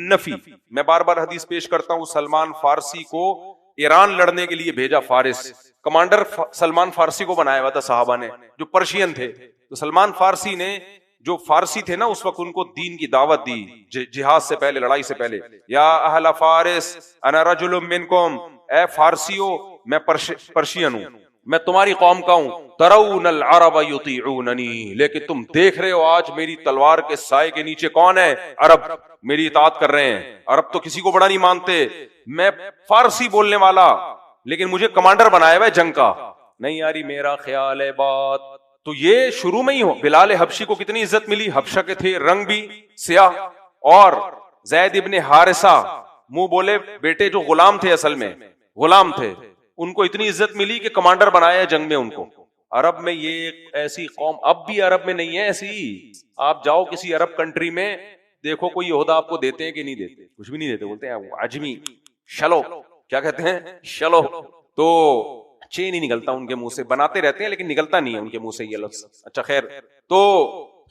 S1: نفی. میں بار بار حدیث پیش کرتا ہوں. سلمان فارسی کو ایران لڑنے کے لیے بھیجا. فارس کمانڈر سلمان فارسی کو بنایا ہوا تھا صحابہ نے، جو پرشین تھے. تو سلمان فارسی نے، جو فارسی تھے نا اس وقت، ان کو دین کی دعوت دی جہاد سے پہلے، لڑائی سے پہلے. یا اہل فارس انا رجل منکم، اے فارسیو میں پرشین ہوں، میں تمہاری قوم کا ہوں. ترون العرب یطیعوننی، لیکن تم دیکھ رہے ہو آج میری تلوار کے سائے کے نیچے کون ہے؟ عرب میری اطاعت کر رہے ہیں. عرب تو کسی کو بڑا نہیں مانتے. میں فارسی بولنے والا، لیکن مجھے کمانڈر بنایا ہوا ہے جنگ کا. نہیں یاری میرا خیال ہے بات. تو یہ شروع میں ہی ہو. بلال حبشی کو کتنی عزت ملی. حبشہ کے تھے، رنگ بھی سیاہ. اور زید ابن حارثہ منہ بولے بیٹے، جو غلام تھے، اصل میں غلام تھے، ان کو اتنی عزت ملی کہ کمانڈر بنایا جنگ میں ان کو. عرب میں یہ ایک ایسی قوم اب بھی عرب میں نہیں ہے ایسی. آپ جاؤ کسی عرب کنٹری میں، دیکھو کوئی عہدہ آپ کو دیتے ہیں کہ نہیں دیتے؟ کچھ بھی نہیں دیتے. بولتے ہیں عجمی شلو، کیا کہتے ہیں؟ شلو. تو چین ہی نکلتا ان کے منہ سے. بناتے رہتے ہیں لیکن نکلتا نہیں ہے ان کے منہ سے یہ لفظ. اچھا خیر. تو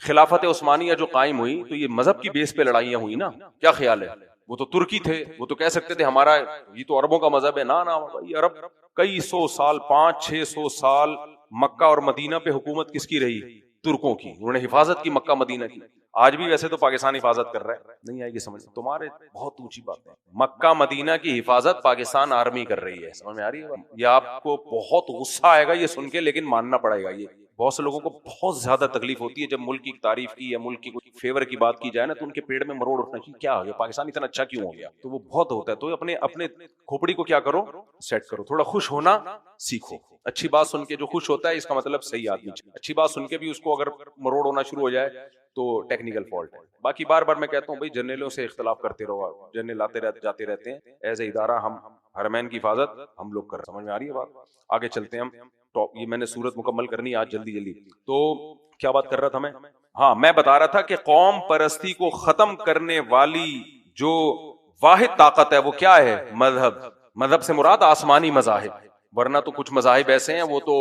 S1: خلافت عثمانیہ جو قائم ہوئی تو یہ مذہب کی بیس پہ لڑائیاں ہوئی نا. کیا خیال ہے؟ وہ تو ترکی تھے، وہ تو کہہ سکتے تھے ہمارا یہ تو عربوں کا مذہب ہے. نا یہ عرب کئی سو سال، 500-600 سال مکہ اور مدینہ پہ حکومت کس کی رہی؟ ترکوں کی. انہوں نے حفاظت کی مکہ مدینہ کی. آج بھی ویسے تو پاکستان حفاظت کر رہا ہے, نہیں آئے گی سمجھ, تمہارے بہت اونچی بات ہے. مکہ مدینہ کی حفاظت پاکستان آرمی کر رہی ہے, سمجھ میں آ رہی ہے؟ یہ آپ کو بہت غصہ آئے گا یہ سن کے, لیکن ماننا پڑے گا. یہ بہت سے لوگوں کو بہت زیادہ تکلیف ہوتی ہے جب ملک کی تعریف کی یا ملک کی کوئی فیور کی بات کی جائے نا, تو ان کے پیٹ میں مروڑ اٹھنا چاہیے, کیا ہو گیا پاکستان اتنا اچھا کیوں ہو گیا, تو وہ بہت ہوتا ہے. تو اپنے کھوپڑی کو کیا کرو, سیٹ کرو, تھوڑا خوش ہونا سیکھو. اچھی بات سن کے جو خوش ہوتا ہے اس کا مطلب صحیح آدمی, اچھی بات سن کے بھی اس کو اگر مروڑ ہونا شروع ہو جائے تو ٹیکنیکل فالٹ ہے. باقی بار بار میں کہتا ہوں بھائی جرنیلوں سے اختلاف کرتے رہو, جرنیل آتے جاتے رہتے ہیں, ایز اے ادارہ ہم حرمین کی حفاظت ہم لوگ کر رہے ہیں. سمجھ میں آ رہی ہے بات؟ آگے چلتے ہیں ہم. یہ میں نے صورت مکمل کرنی آج جلدی. تو کیا بات کر رہا تھا میں؟ ہاں, میں بتا رہا تھا کہ قوم پرستی کو ختم کرنے والی جو واحد طاقت ہے وہ کیا ہے؟ مذہب. مذہب سے مراد آسمانی مذاہب, ورنہ تو کچھ مذاہب ایسے ہیں وہ تو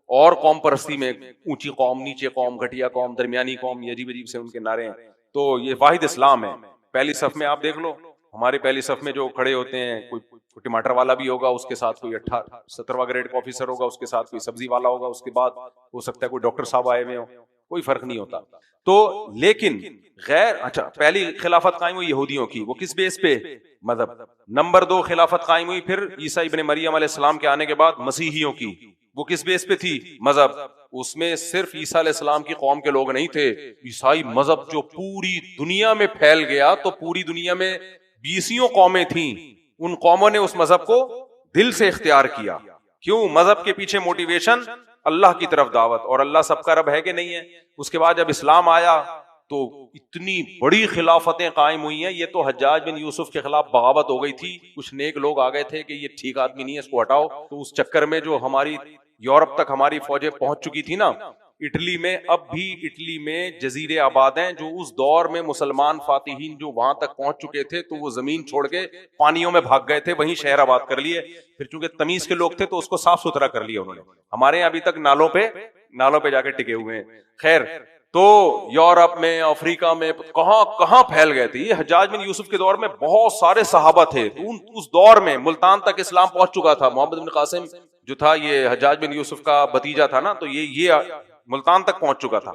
S1: اور قوم پرستی میں اونچی قوم, نیچے قوم, گھٹیا قوم, درمیانی قوم, یہ عجیب عجیب سے ان کے نعرے ہیں. تو یہ واحد اسلام ہے. پہلی صف میں آپ دیکھ لو, ہمارے پہلی صف میں جو کھڑے ہوتے ہیں, کوئی ٹماٹر والا بھی ہوگا, اس کے ساتھ کوئی 17واں گریڈ کا آفیسر ہوگا, اس کے ساتھ کوئی سبزی والا ہوگا, اس کے بعد ہو سکتا ہے کوئی ڈاکٹر صاحب آئے ہوئے ہوں, کوئی فرق نہیں ہوتا. تو لیکن اچھا, پہلی خلافت قائم ہوئی یہودیوں کی, وہ کس بیس پہ؟ مذہب. نمبر 2 خلافت قائم ہوئی پھر عیسیٰ ابن مریم علیہ السلام کے آنے کے بعد مسیحیوں کی, وہ کس بیس پہ تھی؟ مذہب. اس میں صرف عیسیٰ علیہ السلام کی قوم کے لوگ نہیں تھے, عیسائی مذہب جو پوری دنیا میں پھیل گیا تو پوری دنیا میں 20 قومیں تھیں, ان قوموں نے اس مذہب کو دل سے اختیار کیا. کیوں؟ مذہب کے پیچھے موٹیویشن اللہ کی طرف دعوت, اور اللہ سب کا رب ہے کہ نہیں ہے. اس کے بعد جب اسلام آیا تو اتنی بڑی خلافتیں قائم ہوئی ہیں. یہ تو حجاج بن یوسف کے خلاف بغاوت ہو گئی تھی, کچھ نیک لوگ آ گئے تھے کہ یہ ٹھیک آدمی نہیں ہے, اس کو ہٹاؤ. تو اس چکر میں جو ہماری یورپ تک ہماری فوجیں پہنچ چکی تھی نا, اٹلی میں, اب بھی اٹلی میں جزیرے آباد ہیں جو اس دور میں مسلمان فاتحین جو وہاں تک پہنچ چکے تھے تو وہ زمین چھوڑ کے پانیوں میں بھاگ گئے تھے, وہیں شہر آباد کر لیے. پھر چونکہ تمیز کے لوگ تھے تو اس کو صاف ستھرا کر لیا انہوں نے. ہمارے یہاں ابھی تک نالوں پہ جا کے ٹکے ہوئے ہیں. خیر, تو یورپ میں, افریقہ میں, کہاں پھیل گئے تھے. یہ حجاج بن یوسف کے دور میں بہت سارے صحابہ تھے. اس دور میں ملتان تک اسلام پہنچ چکا تھا. محمد بن قاسم جو تھا یہ حجاج بن یوسف کا بھتیجا تھا نا, تو یہ ملتان تک پہنچ چکا تھا.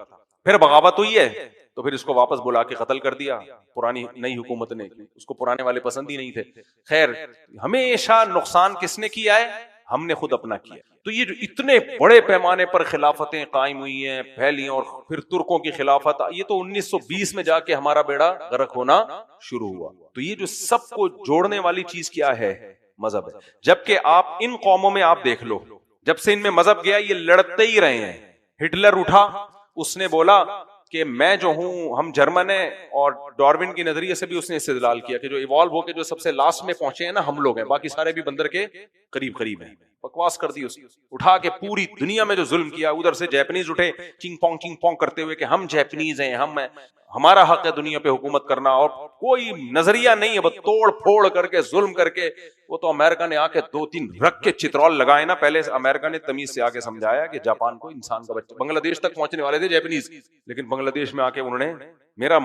S1: پھر بغاوت ہوئی ہے تو پھر اس کو واپس بلا کے قتل کر دیا پرانی نئی حکومت نے, اس کو پرانے والے پسند ہی نہیں تھے. خیر, ہمیشہ نقصان کس نے کیا ہے؟ ہم نے خود اپنا کیا. تو یہ جو اتنے بڑے پیمانے پر خلافتیں قائم ہوئی ہیں, پھیلی, اور پھر ترکوں کی خلافت, یہ تو 1920 میں جا کے ہمارا بیڑا غرق ہونا شروع ہوا. تو یہ جو سب کو جوڑنے والی چیز کیا ہے؟ مذہب ہے. جبکہ آپ ان قوموں میں آپ دیکھ لو, جب سے ان میں مذہب گیا یہ لڑتے ہی رہے ہیں. ہٹلر اٹھا, اس نے بولا کہ میں جو ہوں, ہم جرمن ہیں, اور ڈارون کے نظریے سے بھی اس نے استدلال کیا کہ جو ایوالو ہو کے جو سب سے لاسٹ میں پہنچے ہیں نا ہم لوگ ہیں, باقی سارے بھی بندر کے قریب ہیں. بکواس کر دی اس اٹھا کے پوری دنیا میں جو ظلم کیا. ادھر سے جیپنیز اٹھے چنگ پونگ کرتے ہوئے کہ ہم جیپنیز ہیں, ہمارا حق ہے دنیا پہ حکومت کرنا, اور کوئی نظریہ نہیں ہے, بس توڑ پھوڑ کر کے ظلم کر کے. وہ تو امریکہ نے آ کے 2-3 رکھ کے چترول لگائے نا. پہلے امریکہ نے تمیز سے آ کے سمجھایا کہ جاپان کو انسان کا بچہ. بنگلہ دیش تک پہنچنے والے تھے جیپنیز, لیکن بنگلہ دیش میں آ کے انہوں نے, میرا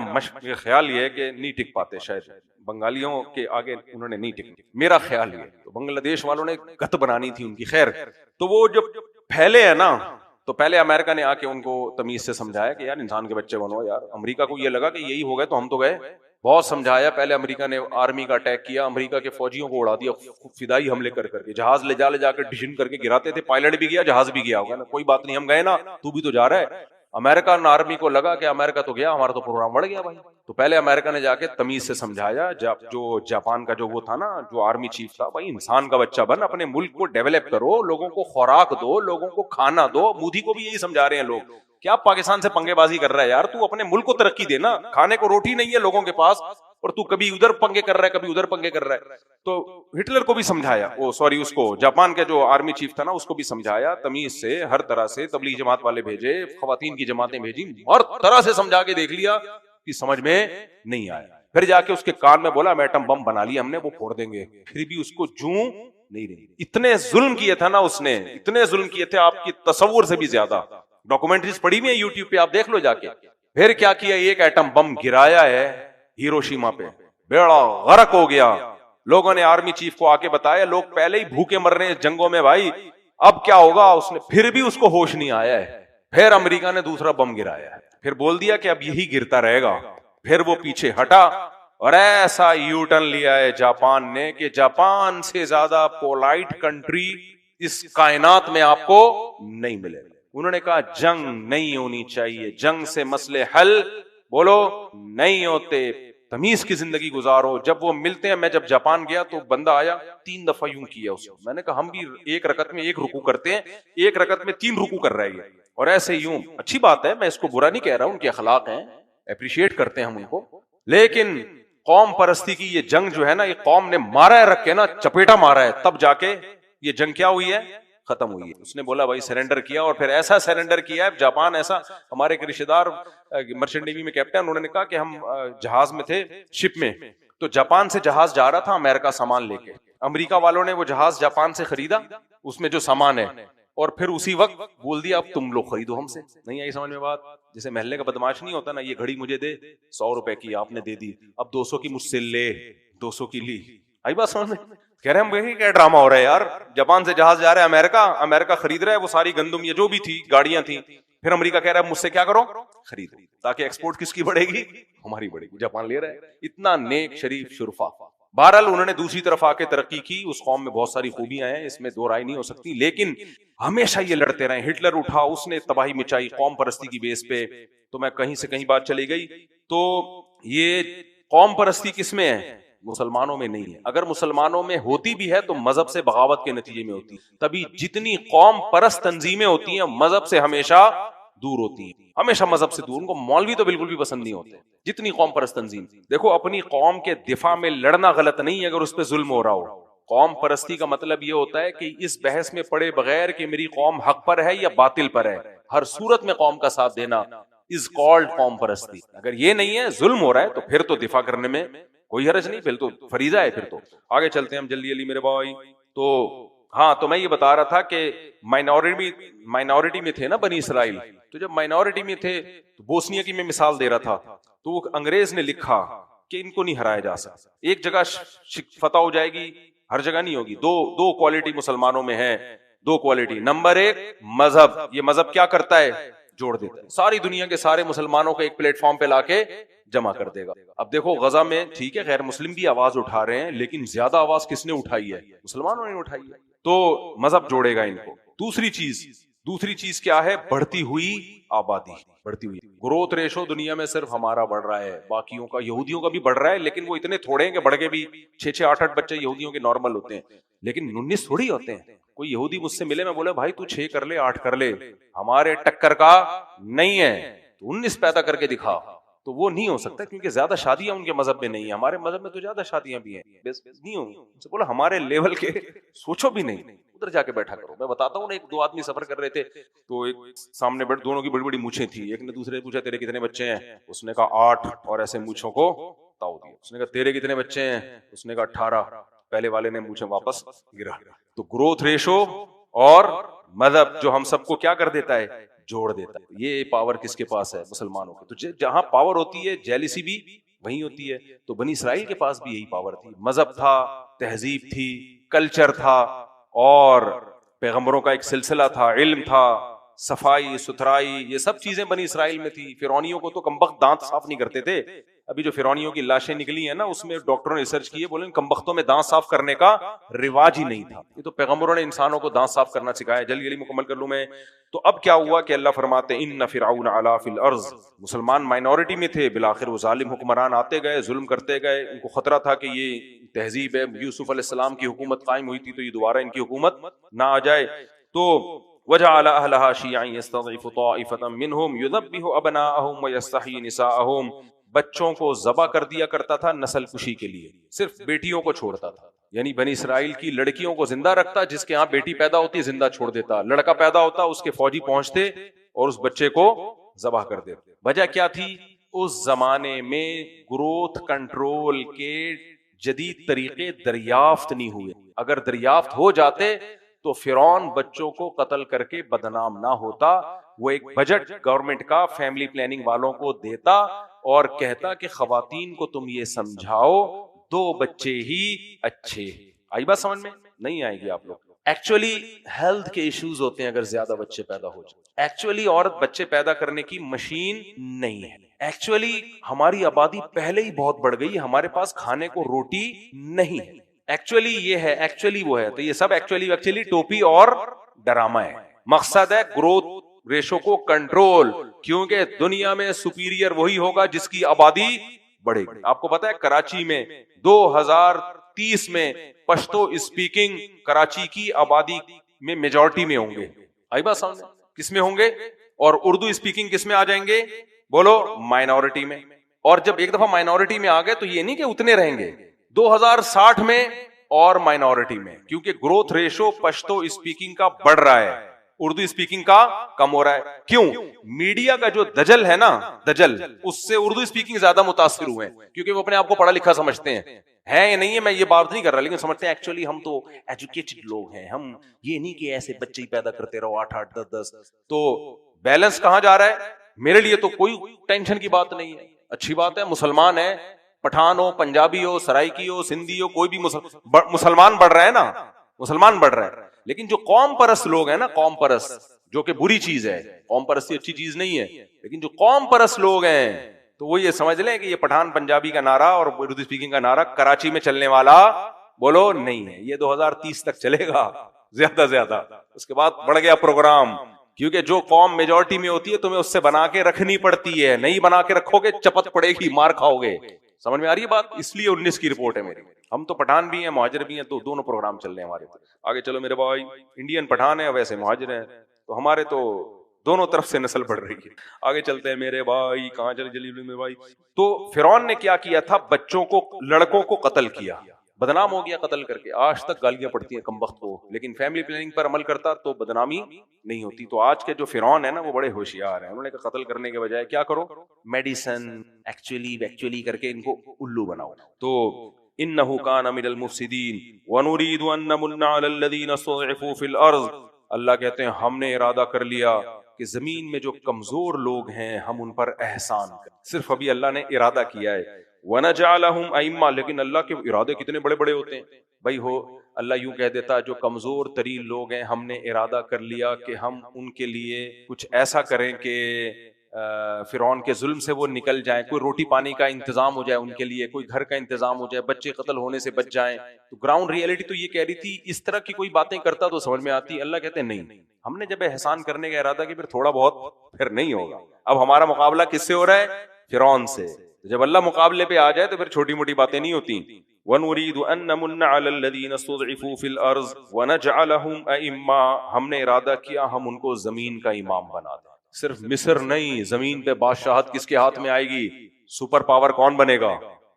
S1: خیال یہ ہے کہ نہیں ٹک پاتے, شاید بنگالیوں کے آگے انہوں نے نہیں ٹک, میرا خیال یہ. تو بنگلہ دیش والوں نے گت بنانی تھی ان کی. خیر, تو وہ جب پھیلے ہیں نا, تو پہلے امریکہ نے آ کے ان کو تمیز سے سمجھایا کہ یار انسان کے بچے بنو یار. امریکہ کو یہ لگا کہ یہی ہو گئے تو ہم تو گئے. بہت سمجھایا. پہلے امریکہ نے آرمی کا اٹیک کیا, امریکہ کے فوجیوں کو اڑا دیا فدائی حملے کر کے. جہاز لے جا کے ڈشن کر کے گراتے تھے, پائلٹ بھی گیا, جہاز بھی گیا ہوگا نا, کوئی بات نہیں, ہم گئے نا, تو بھی تو جا رہا ہے. امریکہ آرمی کو لگا کہ امریکہ تو گیا, ہمارا تو پروگرام بڑھ گیا بھائی. تو پہلے امریکہ نے جا کے تمیز سے سمجھایا, جو جاپان کا جو وہ تھا نا, جو آرمی چیف تھا, بھائی انسان کا بچہ بن, اپنے ملک کو ڈیولپ کرو, لوگوں کو خوراک دو, لوگوں کو کھانا دو. مودی کو بھی یہی سمجھا رہے ہیں لوگ, کیا پاکستان سے پنگے بازی کر رہا ہے یار, تو اپنے ملک کو ترقی دینا. کھانے کو روٹی نہیں ہے لوگوں کے پاس, اور تو کبھی ادھر پنگے کر رہا ہے, کبھی ادھر پنگے کر رہا ہے. تو ہٹلر کو بھی سمجھایا, اس کو جاپان کا جو آرمی چیف تھا نا, اس کو بھی سمجھایا تمیز سے, ہر طرح سے. تبلیغ جماعت والے بھیجے, خواتین کی جماعتیں بھیجی, ہر طرح سے سمجھا کے دیکھ لیا کہ سمجھ میں نہیں آیا. پھر جا کے اس کے کان میں بولا ایٹم بم بنا لیا ہم نے, وہ پھوڑ دیں گے. پھر بھی اس کو جوں نہیں رہی. اتنے ظلم کیے تھا نا اس نے, اتنے ظلم کیے تھے آپ کی تصور سے بھی زیادہ. ڈاکومنٹریز پڑی ہوئی ہیں یوٹیوب پہ, آپ دیکھ لو جا کے. پھر کیا کیا, ایک ایٹم بم گرایا ہے ہیروشیما پہ, بیڑا غرق ہو گیا. لوگوں نے آرمی چیف کو آ کے بتایا, لوگ پہلے ہی بھوکے مر رہے ہیں جنگوں میں بھائی, اب کیا ہوگا. اس نے پھر بھی اس کو ہوش نہیں آیا ہے. پھر امریکہ نے دوسرا بم گرایا ہے, پھر بول دیا کہ اب یہی گرتا رہے گا. پھر وہ پیچھے ہٹا اور ایسا یو ٹرن لیا ہے جاپان نے کہ جاپان سے زیادہ پولائٹ کنٹری اس کائنات میں آپ کو نہیں ملے. انہوں نے کہا جنگ نہیں ہونی چاہیے, جنگ سے مسئلے حل بولو نہیں ہوتے, تمیز کی زندگی گزارو. جب وہ ملتے ہیں, میں جب جاپان گیا تو بندہ آیا 3 دفعہ یوں کیا اس کو. میں نے کہا ہم بھی ایک رکعت میں 1 رکوع کرتے ہیں, 1 رکعت میں 3 رکوع کر رہے ہیں, اور ایسے یوں. اچھی بات ہے, میں اس کو برا نہیں کہہ رہا ہوں, ان کے اخلاق ہیں, اپریشیٹ کرتے ہیں ہم ان کو, لیکن قوم پرستی کی یہ جنگ جو ہے نا, یہ قوم نے مارا ہے, رکھ کے نا چپیٹا مارا ہے, تب جا کے یہ جنگ کیا ہوئی ہے, ختم ہوئی ہے. اس نے بولا بھائی سرنڈر کیا, اور پھر ایسا سرنڈر کیا ہے جاپان. ایسا ہمارے ایک رشتے دار مرچنٹ نیوی میں کیپٹن, انہوں نے کہا کہ ہم جہاز میں تھے, شپ میں, تو جاپان سے جہاز جا رہا تھا امریکہ سامان لے کے. امریکہ والوں نے وہ جہاز جاپان سے خریدا, اس میں جو سامان ہے, اور پھر اسی وقت بول دیا اب تم لوگ خریدو ہم سے. نہیں آئی سمجھ میں بات؟ جیسے محلے کا بدماش نہیں ہوتا نا, یہ گھڑی مجھے دے, 100 روپے کی, آپ نے دے دی, اب 200 کی مجھ سے لے, 200 کی لی. آئی بات سمجھ میں؟ کہہ رہے ہیں ہم کیا ڈرامہ ہو رہا ہے یار, جاپان سے جہاز جا رہا ہے امریکہ, امریکہ خرید رہا ہے وہ ساری گندم یہ جو بھی تھی گاڑیاں تھیں, پھر امریکہ کہہ رہا ہے مجھ سے کیا کرو, خریدو, تاکہ ایکسپورٹ کس کی بڑھے گی, ہماری بڑھے گی. جاپان لے رہا ہے. اتنا نیک شریف شرفا. بہرحال انہوں نے دوسری طرف آ کے ترقی کی, اس قوم میں بہت ساری خوبیاں ہیں, اس میں دو رائے نہیں ہو سکتی, لیکن ہمیشہ یہ لڑتے رہے. ہٹلر اٹھا, اس نے تباہی مچائی قوم پرستی کی بیس پہ, تو میں کہیں سے کہیں بات چلی گئی. تو یہ قوم پرستی کس میں ہے, مسلمانوں میں نہیں ہے. اگر مسلمانوں میں ہوتی بھی ہے تو مذہب سے بغاوت کے نتیجے میں ہوتی. تبھی جتنی قوم پرست تنظیمیں ہوتی ہیں مذہب سے ہمیشہ دور ہوتی ہیں, ہمیشہ مذہب سے دور. ان کو مولوی تو بالکل بھی پسند نہیں ہوتے. جتنی قوم پرست تنظیم, دیکھو اپنی قوم کے دفاع میں لڑنا غلط نہیں ہے اگر اس پہ ظلم ہو رہا ہو. قوم پرستی کا مطلب یہ ہوتا ہے کہ اس بحث میں پڑے بغیر کہ میری قوم حق پر ہے یا باطل پر ہے, ہر صورت میں قوم کا ساتھ دینا از کالڈ قوم پرستی. اگر یہ نہیں ہے, ظلم ہو رہا ہے, تو پھر تو دفاع کرنے میں کوئی حرج نہیں, پھر تو فریضہ ہے. پھر تو آگے چلتے ہیں ہم جلدی میرے بھائی. تو ہاں, تو میں یہ بتا رہا تھا کہ مائنورٹی میں تھے نا بنی اسرائیل. تو جب مائنورٹی میں تھے تو بوسنیا کی میں مثال دے رہا تھا, تو وہ انگریز نے لکھا کہ ان کو نہیں ہرایا جا سکتا. ایک جگہ فتح ہو جائے گی, ہر جگہ نہیں ہوگی. دو کوالٹی مسلمانوں میں ہے, 2 کوالٹی. نمبر 1 مذہب. یہ مذہب کیا کرتا ہے, جوڑ دیتا ہے, ساری دنیا کے سارے مسلمانوں کو ایک پلیٹ فارم پہ لا کے جمع کر دے گا. اب دیکھو غزہ میں ٹھیک ہے غیر مسلم بھی آواز اٹھا رہے ہیں, لیکن زیادہ آواز کس نے اٹھائی ہے, مسلمانوں نے اٹھائی ہے. تو مذہب جوڑے گا ان کو. دوسری چیز کیا ہے, بڑھتی ہوئی آبادی, بڑھتی ہوئی گروتھ ریشو. دنیا میں صرف ہمارا بڑھ رہا ہے, باقیوں کا یہودیوں کا بھی بڑھ رہا ہے, لیکن وہ اتنے تھوڑے ہیں کہ بڑھ کے بھی 6 8 بچے یہودیوں کے نارمل ہوتے ہیں, لیکن 19 تھوڑی ہوتے ہیں. کوئی یہودی مجھ سے ملے, میں بولے بھائی تو 6 کر لے 8 کر لے, ہمارے ٹکر کا نہیں ہے, تو 19 پیدا کر کے دکھا. تو وہ نہیں ہو سکتا, کیونکہ زیادہ شادیاں ان کے مذہب میں نہیں ہیں. ہمارے مذہب میں تو زیادہ شادیاں بھی ہیں, نہیں ہوں. بولا ہمارے لیول کے سوچو بھی نہیں, ادھر جا کے بیٹھا کرو. میں بتاتا ہوں نا, 1 2 آدمی سفر کر رہے تھے, تو ایک سامنے بیٹھ, دونوں کی بڑی بڑی مونچھیں تھی. ایک نے دوسرے سے پوچھا تیرے کتنے بچے ہیں, اس نے کہا 8, اور ایسے مونچھوں کو تاؤ دیا. اس نے کہا تیرے کتنے بچے ہیں, اس نے کہا 18. پہلے والے نے مونچھیں واپس گرا. تو گروتھ ریشو اور مذہب جو ہم سب کو کیا کر دیتا ہے, جوڑ دیتا ہے. یہ پاور کس کے پاس ہے, مسلمانوں کے. تو جہاں پاور ہوتی ہے جیلیسی بھی وہیں ہوتی ہے. تو بنی اسرائیل کے پاس بھی یہی پاور تھی, مذہب تھا, تہذیب تھی, کلچر تھا, اور پیغمبروں کا ایک سلسلہ تھا, علم تھا, صفائی ستھرائی, یہ سب چیزیں بنی اسرائیل میں تھی. فرعونیوں کو تو کمبخت دانت صاف نہیں کرتے تھے. ابھی جو فرعونیوں کی لاشیں نکلی ہیں نا, اس میں ڈاکٹروں نے ریسرچ کی ہے, بولے ان کمبختوں میں دانت صاف کرنے کا رواج ہی نہیں تھا. یہ تو پیغمبروں نے انسانوں کو دانت صاف کرنا سکھایا. جلدی مکمل کر لوں میں. تو اب کیا ہوا کہ اللہ فرماتے ہیں ان فرعون علا فی الارض, مسلمان مائنورٹی میں تھے, بالآخر وہ ظالم حکمران آتے گئے, ظلم کرتے گئے. ان کو خطرہ تھا کہ یہ تہذیب ہے, یوسف علیہ السلام کی حکومت قائم ہوئی تھی, تو یہ دوبارہ ان کی حکومت نہ آ جائے. تو وجعل اهلها شيعا يستضعف طائفة منهم يذبح ابناءهم ويستحيي نساءهم. بچوں کو ذبح کر دیا کرتا تھا نسل کشی کے لیے, صرف بیٹیوں کو چھوڑتا تھا. یعنی بنی اسرائیل کی لڑکیوں کو زندہ رکھتا, جس کے ہاں بیٹی پیدا ہوتی زندہ چھوڑ دیتا, لڑکا پیدا ہوتا اس کے فوجی پہنچتے اور اس بچے کو ذبح کر دیتے. وجہ کیا تھی, اس زمانے میں گروتھ کنٹرول کے جدید طریقے دریافت نہیں ہوئے. اگر دریافت ہو جاتے تو فرعون بچوں کو قتل کر کے بدنام نہ ہوتا. وہ ایک بجٹ گورنمنٹ کا فیملی پلاننگ والوں کو دیتا اور کہتا کہ خواتین کو تم یہ سمجھاؤ 2 بچے ہی اچھے. آئی بات سمجھ میں؟ نہیں آئے گی آپ لوگ. ایکچولی ہیلتھ کے ایشوز ہوتے ہیں اگر زیادہ بچے پیدا ہو جائیں. ایکچولی عورت بچے پیدا کرنے کی مشین نہیں ہے. ایکچولی ہماری آبادی پہلے ہی بہت بڑھ گئی, ہمارے پاس کھانے کو روٹی نہیں ہے. ایکچولی یہ ہے, ایکچولی وہ ہے. تو یہ سب ایکچولی ٹوپی اور ڈرامہ ہے. مقصد ہے گروتھ ریشو کو کنٹرول, کیونکہ دنیا میں سپیریئر وہی ہوگا جس کی آبادی بڑھے گی. آپ کو پتا ہے کراچی میں 2030 میں پشتو اسپیکنگ کراچی کی آبادی میں میجورٹی میں ہوں گے. آئی بات سامنے, کس میں ہوں گے؟ اور اردو اسپیکنگ کس میں آ جائیں گے؟ بولو, مائنورٹی میں. اور جب ایک دفعہ مائنورٹی میں آ گئے تو یہ نہیں کہ اتنے رہیں گے, 2060 میں اور مائنورٹی میں, کیونکہ گروتھ ریشو پشتو اسپیکنگ کا بڑھ رہا ہے, اردو اسپیکنگ کا کم ہو رہا ہے. کیوں؟ میڈیا کا جو دجل ہے نا, دجل, اس سے اردو اسپیکنگ زیادہ متاثر ہوئے ہیں, کیونکہ وہ اپنے آپ کو پڑھا لکھا سمجھتے ہیں. ہے یا نہیں ہے, میں یہ بات نہیں کر رہا, لیکن سمجھتے ہیں ایکچولی ہم تو ایجوکیٹڈ لوگ ہیں, ہم یہ نہیں کہ ایسے بچے ہی پیدا کرتے رہو 8 10. تو بیلنس کہاں جا رہا ہے؟ میرے لیے تو کوئی ٹینشن کی بات نہیں ہے, اچھی بات ہے. مسلمان ہے, پٹھان ہو, پنجابی ہو, سرائکی ہو, سندھی ہو, کوئی بھی مسلمان بڑھ رہا ہے نا, مسلمان بڑھ رہا ہے. لیکن جو قوم پرست لوگ ہیں نا, قوم پرست, جو کہ بری چیز ہے, قوم پرستی اچھی چیز نہیں ہے, لیکن جو قوم پرست لوگ ہیں تو وہ یہ سمجھ لیں کہ یہ پٹھان پنجابی کا نعرہ اور اردو اسپیکنگ کا نعرہ کراچی میں چلنے والا بولو نہیں ہے. یہ 2030 تک چلے گا زیادہ سے زیادہ, اس کے بعد بڑھ گیا پروگرام. کیونکہ جو قوم میجورٹی میں ہوتی ہے تمہیں اس سے بنا کے رکھنی پڑتی ہے, نہیں بنا کے رکھو گے چپت پڑے گی, مار کھاؤ گے. سمجھ میں آ رہی ہے بات؟ اس لیے 19 کی رپورٹ ہے میری. ہم تو پٹھان بھی ہیں, مہاجر بھی ہیں, تو دونوں پروگرام چل رہے ہیں ہمارے. آگے چلو میرے بھائی, انڈین پٹھان ہے ویسے مہاجر ہیں, تو ہمارے تو دونوں طرف سے نسل بڑھ رہی ہے. آگے چلتے ہیں میرے بھائی, کہاں چلے جلیل میرے بھائی. تو فرعون نے کیا کیا تھا؟ بچوں کو, لڑکوں کو قتل کیا, بدنام ہو گیا قتل کر کے. آج تک گالیاں پڑتی ہیں کمبخت کو, لیکن فیملی پلاننگ پر عمل کرتا تو بدنامی نہیں ہوتی. تو آج کے جو فرعون ہے نا وہ بڑے ہوشیار ہیں, انہوں نے کہا قتل کرنے کے بجائے کیا کرو, میڈیسن ایکچولی کر کے ان کو الو بناؤ. تو انه كان من المفسدين ونريد ان نمن على الذين استضعفوا في الارض. اللہ کہتے ہیں ہم نے ارادہ کر لیا کہ زمین میں جو کمزور لوگ ہیں ہم ان پر احسان کریں. صرف ابھی اللہ نے ارادہ کیا ہے. ونجعلهم ائمہ, لیکن اللہ کے ارادے کتنے بڑے بڑے ہوتے ہیں بھائی. ہو اللہ یوں کہہ دیتا جو کمزور ترین لوگ ہیں ہم نے ارادہ کر لیا کہ ہم ان کے لیے کچھ ایسا کریں کہ فرعون کے ظلم سے وہ نکل جائیں, کوئی روٹی پانی کا انتظام ہو جائے ان کے لیے, کوئی گھر کا انتظام ہو جائے, بچے قتل ہونے سے بچ جائیں. تو گراؤنڈ ریئلٹی تو یہ کہہ رہی تھی, اس طرح کی کوئی باتیں کرتا تو سمجھ میں آتی. اللہ کہتے ہیں نہیں, ہم نے جب احسان کرنے کا ارادہ کیا پھر تھوڑا بہت پھر نہیں ہوگا. اب ہمارا مقابلہ کس سے ہو رہا ہے؟ فرعون سے. جب اللہ مقابلے پہ آ جائے تو پھر چھوٹی موٹی باتیں نہیں ہوتی. وَنُرِيدُ أَن نَّمُنَّ عَلَى الَّذِينَ اسْتُضْعِفُوا فِي الْأَرْضِ وَنَجْعَلَهُمْ أَئِمَّةً, ہم نے ارادہ کیا ہم ان کو زمین کا امام بنا دیں. صرف مصر نہیں, زمین پہ بادشاہت کس کے ہاتھ میں آئے گی؟ سپر پاور کون بنے گا؟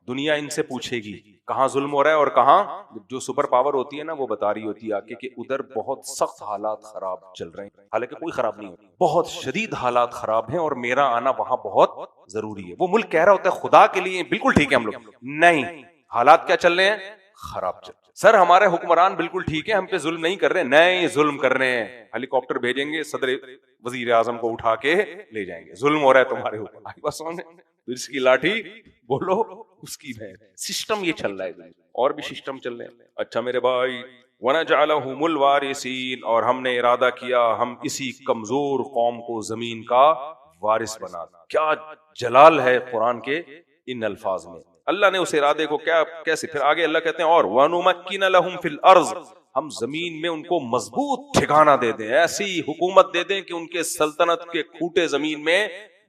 S1: دنیا ان سے پوچھے گی کہاں ظلم ہو رہا ہے اور کہاں. جو سپر پاور ہوتی ہے نا وہ بتا رہی ہوتی ہے آ کے کہ ادھر بہت سخت حالات خراب چل رہے ہیں, حالانکہ کوئی خراب نہیں ہوتی, بہت شدید حالات خراب ہیں اور میرا آنا وہاں بہت ضروری ہے. وہ ملک کہہ رہا ہوتا ہے خدا کے لیے بالکل ٹھیک ہے ہم لوگ, نہیں, حالات کیا چل رہے ہیں؟ خراب چل رہے ہیں. سر ہمارے حکمران بالکل ٹھیک ہے, ہم پہ ظلم نہیں کر رہے, نہیں ظلم کر رہے ہیں. ہیلی کاپٹر بھیجیں گے, صدر وزیر اعظم کو اٹھا کے لے جائیں گے, ظلم ہو رہا ہے تمہارے اوپر. بس اس کی لاٹھی بولو اس کی بہن. سسٹم یہ چل رہا ہے, اور بھی سسٹم چل رہے ہیں. اچھا میرے بھائی, وَنَجْعَلَهُمُ الْوَارِثِينَ, اور ہم نے ارادہ کیا ہم اسی کمزور قوم کو زمین کا وارث بنا دیں. کیا جلال ہے قرآن کے ان الفاظ میں. اللہ نے اس ارادے کو کیا کیسے, پھر آگے اللہ کہتے ہیں اور وَنُمَكِّنَ لَهُمْ فِي الْأَرْضِ, ہم زمین میں ان کو مضبوط ٹھکانہ دے دیں, ایسی حکومت دے دیں کہ ان کے سلطنت کے کھوٹے زمین میں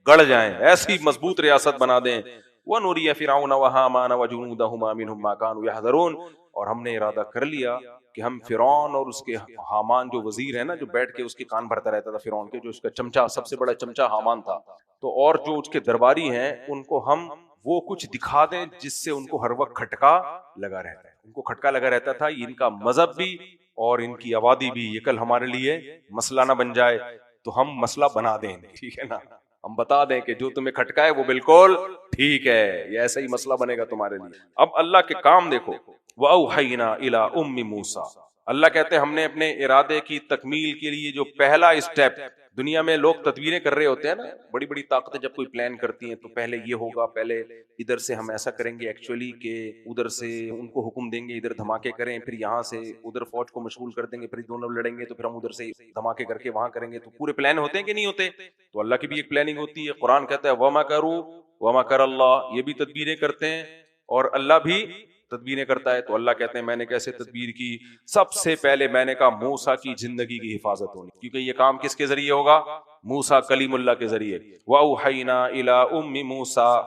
S1: گڑ جائیں, ایسی مضبوط ریاست بنا دیں. وَنُرِيَ فِرْعَوْنَ وَهَامَانَ وَجُنُودَهُمَا مِنْهُمْ مَا كَانُوا يَحْذَرُونَ, اور ہم نے ارادہ کر لیا کہ ہم فرعون اور اس کے حامان جو وزیر ہے نا, جو بیٹھ کے اس کے کان بھرتا رہتا تھا فرعون کے, جو اس کا چمچا, سب سے بڑا چمچا حامان تھا, تو اور جو اس کے درباری ہیں ان کو ہم وہ کچھ دکھا دیں جس سے ان کو ہر وقت کھٹکا لگا رہتا ہے. ان کو کھٹکا لگا رہتا تھا ان کا مذہب بھی اور ان کی آبادی بھی, یہ کل ہمارے لیے مسئلہ نہ بن جائے تو ہم مسئلہ بنا دیں, ٹھیک ہے نا, ہم بتا دیں کہ جو تمہیں کھٹکا ہے وہ بالکل ٹھیک ہے, یہ ایسا ہی مسئلہ بنے گا تمہارے لیے. اب اللہ کے کام دیکھو, وَأَوْحَيْنَا إِلَىٰ أُمِّ مُوسَىٰ, اللہ کہتے ہیں ہم نے اپنے ارادے کی تکمیل کے لیے جو پہلا اسٹیپ دنیا میں لوگ تدبیریں کر رہے ہوتے ہیں نا, بڑی بڑی طاقتیں جب کوئی پلان کرتی ہیں تو پہلے یہ ہوگا, پہلے ادھر سے ہم ایسا کریں گے ایکچولی کہ ادھر سے ان کو حکم دیں گے ادھر دھماکے کریں, پھر یہاں سے ادھر فوج کو مشغول کر دیں گے, پھر دونوں لڑیں گے تو پھر ہم ادھر سے دھماکے کر کے وہاں کریں گے. تو پورے پلان ہوتے ہیں کہ نہیں ہوتے؟ تو اللہ کی بھی ایک پلاننگ ہوتی ہے. قرآن کہتا ہے وَمَكَرُوا وَمَكَرَ اللَّهُ, یہ بھی تدبیریں کرتے ہیں اور اللہ بھی تدبیریں کرتا ہے. تو اللہ کہتے ہیں میں نے کیسے تدبیر کی؟ سب سے پہلے میں نے کہا موسیٰ کی زندگی کی حفاظت ہونی, کیونکہ یہ کام کس کے ذریعے ہوگا؟ موسیٰ کلیم اللہ کے ذریعے. وَأَوْحَيْنَا إِلَىٰ أُمِّ مُوسَىٰ,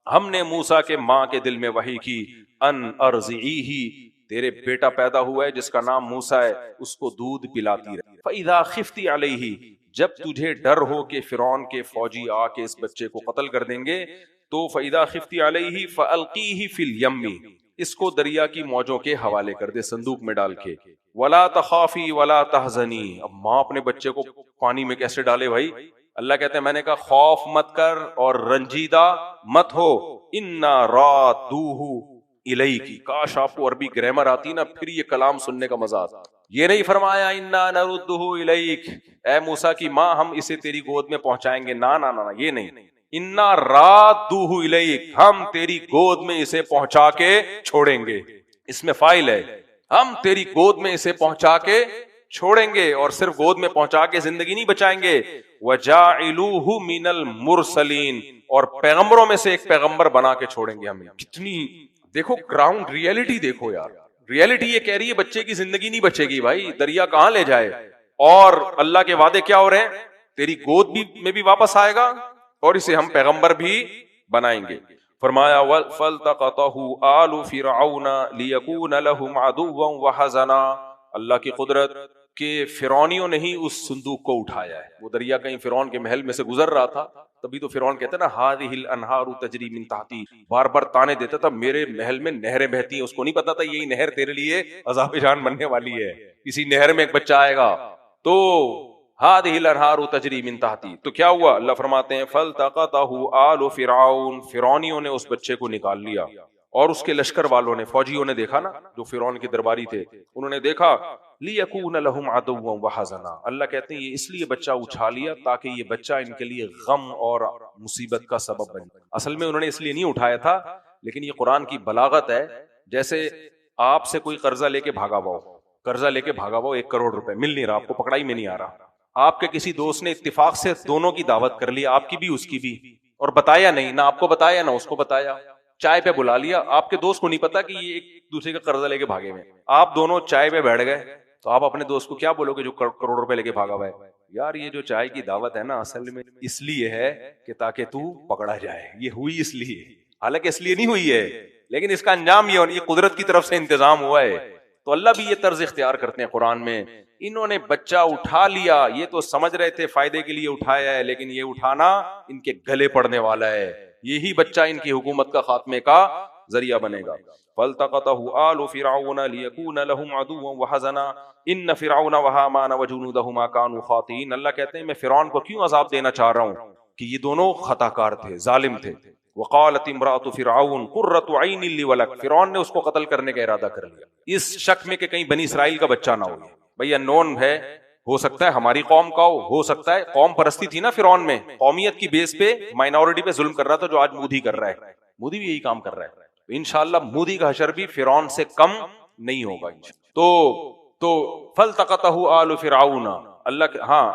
S1: ہم نے موسیٰ کے ماں کے دل میں وحی کی, ان ارضعیہ, تیرے بیٹا پیدا ہوا ہے جس کا نام موسیٰ ہے, اس کو دودھ پلاتی رہے. فَإِذَا خِفْتِ عَلَيْهِ, جب تجھے ڈر ہو کہ فرعون کے فوجی آ کے اس بچے کو قتل کر دیں گے, تو فَإِذَا خِفْتِ عَلَيْهِ فَأَلْقِيهِ فِي الْيَمِّ, اس کو دریا کی موجوں کے حوالے کر دے, صندوق میں ڈال کے. وَلَا تَخَافِي وَلَا تَحْزَنِي, اب ماں اپنے بچے کو پانی میں کیسے ڈالے بھائی؟ اللہ کہتے ہیں میں نے کہا خوف مت کر اور رنجیدہ مت ہو, اِنَّا رَادُّوهُ الیکی. کاش آپ کو عربی گرامر آتی نا, پھر یہ کلام سننے کا مزہ آتا. یہ نہیں فرمایا اِنَّا نَرُدُّهُ الیک, اے موسیٰ کی ماں ہم اسے تیری گود میں پہنچائیں گے, نا نا نا, یہ نہیں. اِنَّا رَادُّوهُ الیک, ہم تیری گود میں اسے پہنچا کے چھوڑیں گے. اس میں فاعل ہے, ہم تیری گود میں اسے پہنچا کے چھوڑیں گے, اور صرف گود میں پہنچا کے زندگی نہیں بچائیں گے. وَجَاعِلُوهُ مِنَ الْمُرْسَلِينَ, اور پیغمبروں میں سے ایک پیغمبر بنا کے چھوڑیں گے ہم. کتنی دیکھو گراؤنڈ ریئلٹی دیکھو یار, ریئلٹی یہ کہہ رہی ہے بچے کی زندگی نہیں بچے گی بھائی, دریا کہاں لے جائے. اور اللہ کے وعدے کیا ہو رہے ہیں؟ تیری گود بھی میں بھی واپس آئے گا اور اسے ہم پیغمبر بھی بنائیں گے. فرمایا فَالْتَقَطَهُ آلُ فِرْعَوْنَ لِيَكُونَ لَهُمْ عَدُوًّا وَحَزَنًا, اللہ کی قدرت کہ فرعونیوں نے ہی اس صندوق کو اٹھایا ہے. وہ دریا کہیں فرعون کے محل میں سے گزر رہا تھا, تبھی تو فرعون کہتا ہے نا هَذِهِ الْأَنْهَارُ تَجْرِي مِن تَحْتِي, بار بار تانے دیتا تھا میرے محل میں نہریں بہتی ہیں. اس کو نہیں پتا تھا یہی نہر تیرے لیے عذاب جان بننے والی ہے, کسی نہر میں ایک بچہ آئے گا. تو هَذِهِ الْأَنْهَارُ تَجْرِي مِن تَحْتِي, تو کیا ہوا؟ اللہ فرماتے ہیں فَالْتَقَطَهُ آلُ فِرْعَوْنَ, فرعونیوں نے اس بچے کو نکال لیا, اور اس کے لشکر والوں نے, فوجیوں نے دیکھا نا, جو فرعون کے درباری تھے, انہوں نے دیکھا لِيَكُونَ لَهُمْ عَدُوًّا وَحَزَنًا, اللہ کہتے ہیں یہ اس لیے بچہ اٹھا لیا تاکہ یہ بچہ ان کے لیے غم اور مصیبت کا سبب بنے. اصل میں انہوں نے اس لیے نہیں اٹھایا تھا, لیکن یہ قرآن کی بلاغت ہے. جیسے آپ سے کوئی قرضہ لے کے بھاگا ہوا ہو, قرضہ لے کے بھاگا ہوا 1 کروڑ روپے مل نہیں رہا, آپ کو پکڑائی میں نہیں آ رہا, آپ کے کسی دوست نے اتفاق سے دونوں کی دعوت کر لی, آپ کی بھی اس کی بھی, اور بتایا نہیں, نہ آپ کو بتایا نہ اس کو بتایا, چائے پہ بلا لیا. آپ کے دوست کو نہیں پتا کہ یہ ایک دوسرے کا قرضہ لے کے بھاگے ہوئے, آپ دونوں چائے پہ بیٹھ گئے, تو آپ اپنے دوست کو کیا بولو گے جو کروڑ روپے لے کے بھاگا ہوا ہے؟ یار یہ جو چائے کی دعوت ہے نا اصل میں اس لیے ہے کہ تاکہ تو پکڑا جائے, یہ ہوئی اس لیے, حالانکہ اس لیے نہیں ہوئی ہے, لیکن اس کا انجام یہ قدرت کی طرف سے انتظام ہوا ہے. تو اللہ بھی یہ طرز اختیار کرتے ہیں قرآن میں. انہوں نے بچہ اٹھا لیا, یہ تو سمجھ رہے تھے فائدے کے لیے اٹھایا ہے, لیکن یہ اٹھانا ان کے گلے پڑنے والا ہے. یہی بچہ ان کی حکومت کا خاتمے کا ذریعہ بنے گا. فَالْتَقَطَهُ آلُ فِرْعَوْنَ لِيَكُونَ لَهُمْ عَدُوًّا وَحَزَنًا إِنَّ فِرْعَوْنَ وَهَامَانَ وَجُنُودَهُمَا كَانُوا خَاطِئِينَ. اللہ کہتے ہیں میں فرعون کو کیوں عذاب دینا چاہ رہا ہوں کہ یہ دونوں خطا کار تھے, ظالم تھے. وقالت امرأة فرعون قرة عین لی ولک, فرعون نے اس کو قتل کرنے کا ارادہ کر لیا اس شک میں کہ کہیں بنی اسرائیل کا بچہ نہ ہو. بھئی انون ہے, ہو سکتا ہے ہماری قوم کا ہو سکتا ہے, قوم پرستی تھی نا فرعون میں, قومیت کی بیس پہ مائنورٹی پہ ظلم کر رہا تھا, جو آج مودی کر رہا ہے. مودی بھی یہی کام کر رہا ہے. انشاءاللہ مودی کا حشر بھی فرعون سے کم نہیں ہوگا. تو فَالْتَقَطَهُ آلُ فِرْعَوْنَ, اللہ ہاں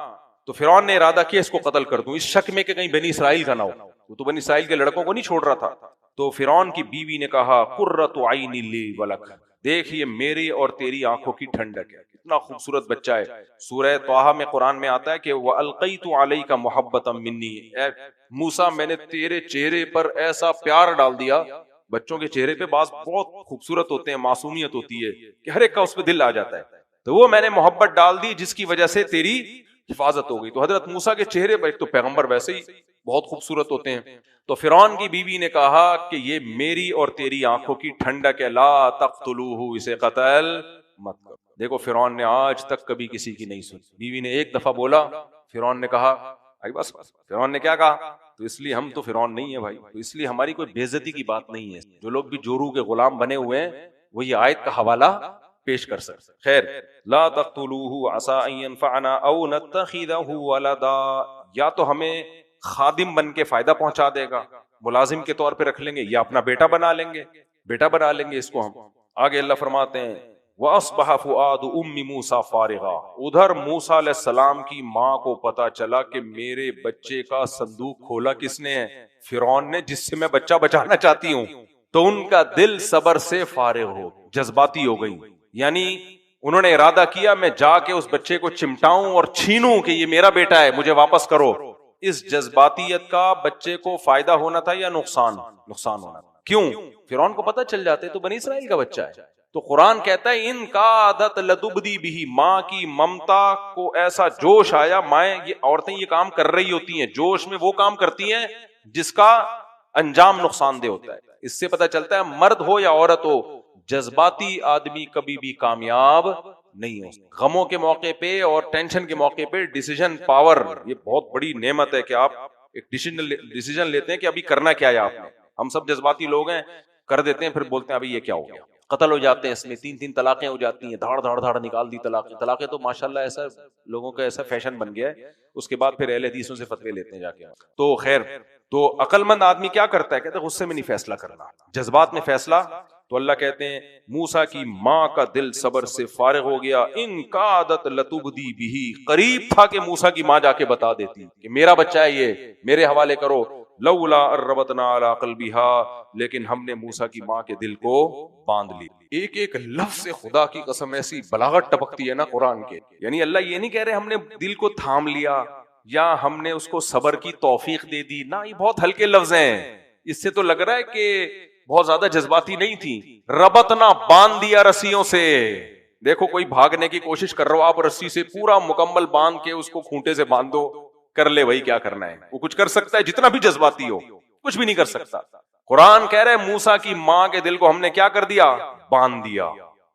S1: تو فرعون نے ارادہ کیا اس کو قتل کر دوں, اس شک میں کہ کہیں بنی اسرائیل کا نہ ہو. وہ تو بنی اسرائیل کے لڑکوں کو نہیں چھوڑ رہا تھا. تو فرعون کی بیوی نے کہا قرۃ عین لی ولک, دیکھ یہ میری اور تیری آنکھوں کی ٹھنڈک ہے. کتنا خوبصورت بچہ ہے. سورہ طٰہٰ میں قرآن میں آتا ہے کہ وَأَلْقَيْتُ عَلَيْكَ مُحَبَّةً مِّنِّي, اے موسیٰ میں نے تیرے چہرے پر ایسا پیار ڈال دیا. بچوں کے چہرے پہ بعض بہت خوبصورت ہوتے ہیں, معصومیت ہوتی ہے کہ ہر ایک کا اس پہ دل آ جاتا ہے. تو وہ میں نے محبت ڈال دی جس کی وجہ سے تیری حفاظت ہو گئی. تو حضرت موسیٰ کے چہرے پر, ایک تو پیغمبر ویسے ہی بہت خوبصورت ہوتے ہیں, تو فرعون کی بیوی نے کہا کہ یہ میری اور تیری آنکھوں کی ٹھنڈک ہے, لا تقتلوہ, اسے قتل مت کرو. دیکھو فرعون نے آج تک کبھی کسی کی نہیں سنی. بیوی نے ایک دفعہ بولا, فرعون نے کہا بھائی بس. فرعون نے کیا کہا, تو اس لیے ہم تو فرعون نہیں ہیں بھائی, تو اس لیے ہماری کوئی بے عزتی کی بات نہیں ہے. جو لوگ بھی جورو کے غلام بنے ہوئے ہیں وہ یہ آیت کا حوالہ پیش کر سکتے. خیر لا تقتلوه عسى ان ينفعنا او نتخذه ولدا، یا تو ہمیں خادم بن کے فائدہ پہنچا دے گا، ملازم کے طور پہ رکھ لیں گے، یا اپنا بیٹا بنا لیں گے اس کو ہم. آگے اللہ فرماتے ہیں وَأَصْبَحَ فُؤَادُ أُمِّ مُوسَىٰ فَارِغًا، ادھر موسیٰ علیہ السلام کی ماں کو پتا چلا کہ میرے بچے کا صندوق کھولا کس نے ہے؟ فرعون نے، جس سے میں بچہ بچانا چاہتی ہوں. تو ان کا دل صبر سے فارغ ہو، جذباتی ہو گئی. یعنی انہوں نے ارادہ کیا میں جا کے اس بچے کو چمٹاؤں اور چھینوں کہ یہ میرا بیٹا ہے، مجھے واپس کرو. اس جذباتیت کا بچے کو فائدہ ہونا تھا یا نقصان ہونا تھا؟ کیوں؟ فرعون کو پتہ چل جاتے تو بنی اسرائیل کا بچہ ہے. تو قرآن کہتا ہے ان کا عادت لدبدی بھی، ماں کی ممتا کو ایسا جوش آیا. مائیں، یہ عورتیں یہ کام کر رہی ہوتی ہیں، جوش میں وہ کام کرتی ہیں جس کا انجام نقصان دہ ہوتا ہے. اس سے پتہ چلتا ہے مرد ہو یا عورت ہو، جذباتی آدمی کبھی بھی کامیاب نہیں ہو. غموں کے موقع پہ اور ٹینشن کے موقع پہ ڈیسیژن پاور، یہ بہت بڑی نعمت ہے کہ آپ ایک ڈیسیژن لیتے ہیں کہ ابھی کرنا کیا ہے آپ نے. ہم سب جذباتی لوگ ہیں، کر دیتے ہیں پھر بولتے ہیں ابھی یہ کیا ہو گیا. قتل ہو جاتے ہیں، اس میں 3 طلاقیں ہو جاتی ہیں، دھاڑ نکال دی طلاقیں تو ماشاءاللہ ایسا لوگوں کا ایسا فیشن بن گیا ہے. اس کے بعد پھر اہل حدیثوں سے فتوے لیتے ہیں جا کے. تو خیر، تو عقل مند آدمی کیا کرتا ہے؟ کہتے ہیں غصے میں نہیں فیصلہ کرنا، جذبات میں فیصلہ. تو اللہ کہتے ہیں موسیٰ کی ماں کا دل صبر سے فارغ ہو گیا. ان کا عادت لتبدی بھی، قریب تھا کہ موسیٰ کی ماں جا کے بتا دیتی کہ میرا بچہ ہے، یہ میرے حوالے کرو. لولا ربطنا علی قلبها، لیکن ہم نے موسیٰ کی ماں کے دل کو باندھ لی. ایک لفظ سے خدا کی قسم ایسی بلاغت ٹپکتی ہے نا قرآن کے. یعنی اللہ یہ نہیں کہہ رہے ہم نے دل کو تھام لیا یا ہم نے اس کو صبر کی توفیق دے دی، نہ، یہ بہت ہلکے لفظ ہیں. اس سے تو لگ رہا ہے کہ بہت زیادہ جذباتی نہیں تھی. ربطنا، باندھ دیا رسیوں سے. دیکھو کوئی بھاگنے کی کوشش کر رہا ہو، آپ رسی سے پورا مکمل باندھ کے اس کو کھونٹے سے باندھ دو، کر لے وہی کیا کرنا ہے. وہ کچھ کر سکتا ہے؟ جتنا بھی جذباتی ہو کچھ بھی نہیں کر سکتا. قرآن کہہ رہے موسیٰ کی ماں کے دل کو ہم نے کیا کر دیا؟ باندھ دیا.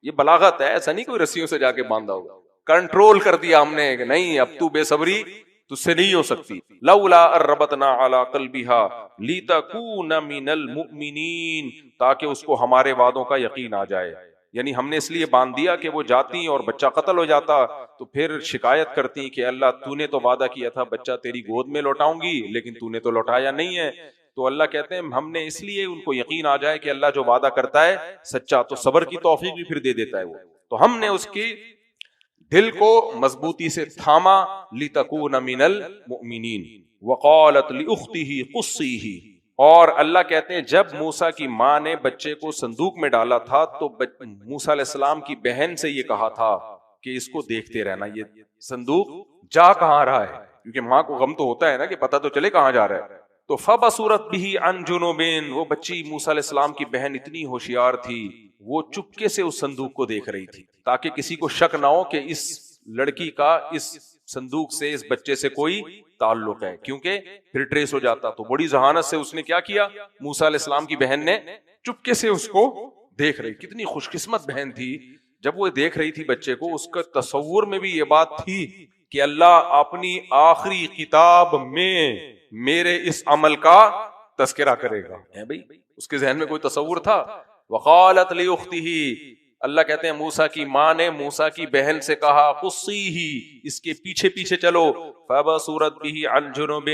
S1: یہ بلاغت ہے، ایسا نہیں کوئی رسیوں سے جا کے باندھا ہوگا. کنٹرول کر دیا ہم نے کہ نہیں اب تو بے صبری تجھ سے نہیں ہو سکتی. لولا ربطنا علی قلبها لتکون من المؤمنین، تاکہ اس کو ہمارے وعدوں کا یقین آ جائے. یعنی ہم نے اس لیے باندھ دیا کہ وہ جاتی اور بچہ قتل ہو جاتا تو پھر شکایت کرتی کہ اللہ تو نے تو وعدہ کیا تھا بچہ تیری گود میں لوٹاؤں گی، لیکن تو نے تو لوٹایا نہیں ہے. تو اللہ کہتے ہیں ہم نے اس لیے ان کو یقین آ جائے کہ اللہ جو وعدہ کرتا ہے سچا، تو صبر کی توفیق بھی پھر دے دیتا ہے وہ. تو ہم نے اس کی دل کو مضبوطی سے تھاما. لِتَكُونَ مِنَ الْمُؤْمِنِينَ وَقَالَتْ لِأُخْتِهِ قُصِّيهِ، اور اللہ کہتے ہیں جب موسیٰ کی ماں نے بچے کو صندوق میں ڈالا تھا تو موسیٰ علیہ السلام کی بہن سے یہ کہا تھا کہ اس کو دیکھتے رہنا، یہ صندوق جا کہاں رہا ہے، کیونکہ ماں کو غم تو ہوتا ہے نا کہ پتہ تو چلے کہاں جا رہا ہے. تو فَبَصُرَتْ بِهِ عَنْ جُنُوبٍ، وہ بچی موسیٰ علیہ السلام کی بہن اتنی ہوشیار تھی، وہ چپکے سے اس صندوق کو دیکھ رہی تھی تاکہ کسی کو شک نہ ہو کہ اس لڑکی کا اس صندوق سے، اس بچے سے کوئی تعلق ہے، کیونکہ پھر ٹریس ہو جاتا. تو بڑی ذہانت سے اس نے کیا کیا، موسیٰ علیہ السلام کی بہن نے چپکے سے اس کو دیکھ رہی. کتنی خوش قسمت بہن تھی، جب وہ دیکھ رہی تھی بچے کو، اس کا تصور میں بھی یہ بات تھی کہ اللہ اپنی آخری کتاب میں میرے اس عمل کا تذکرہ کرے گا. بھائی اس کے ذہن میں کوئی تصور تھا. وقالت لأختہ، اللہ کہتے ہیں موسیٰ کی ماں نے موسیٰ کی بہن سے کہا قصیہ، اس کے پیچھے پیچھے چلو. فبصرت به عن جنوب،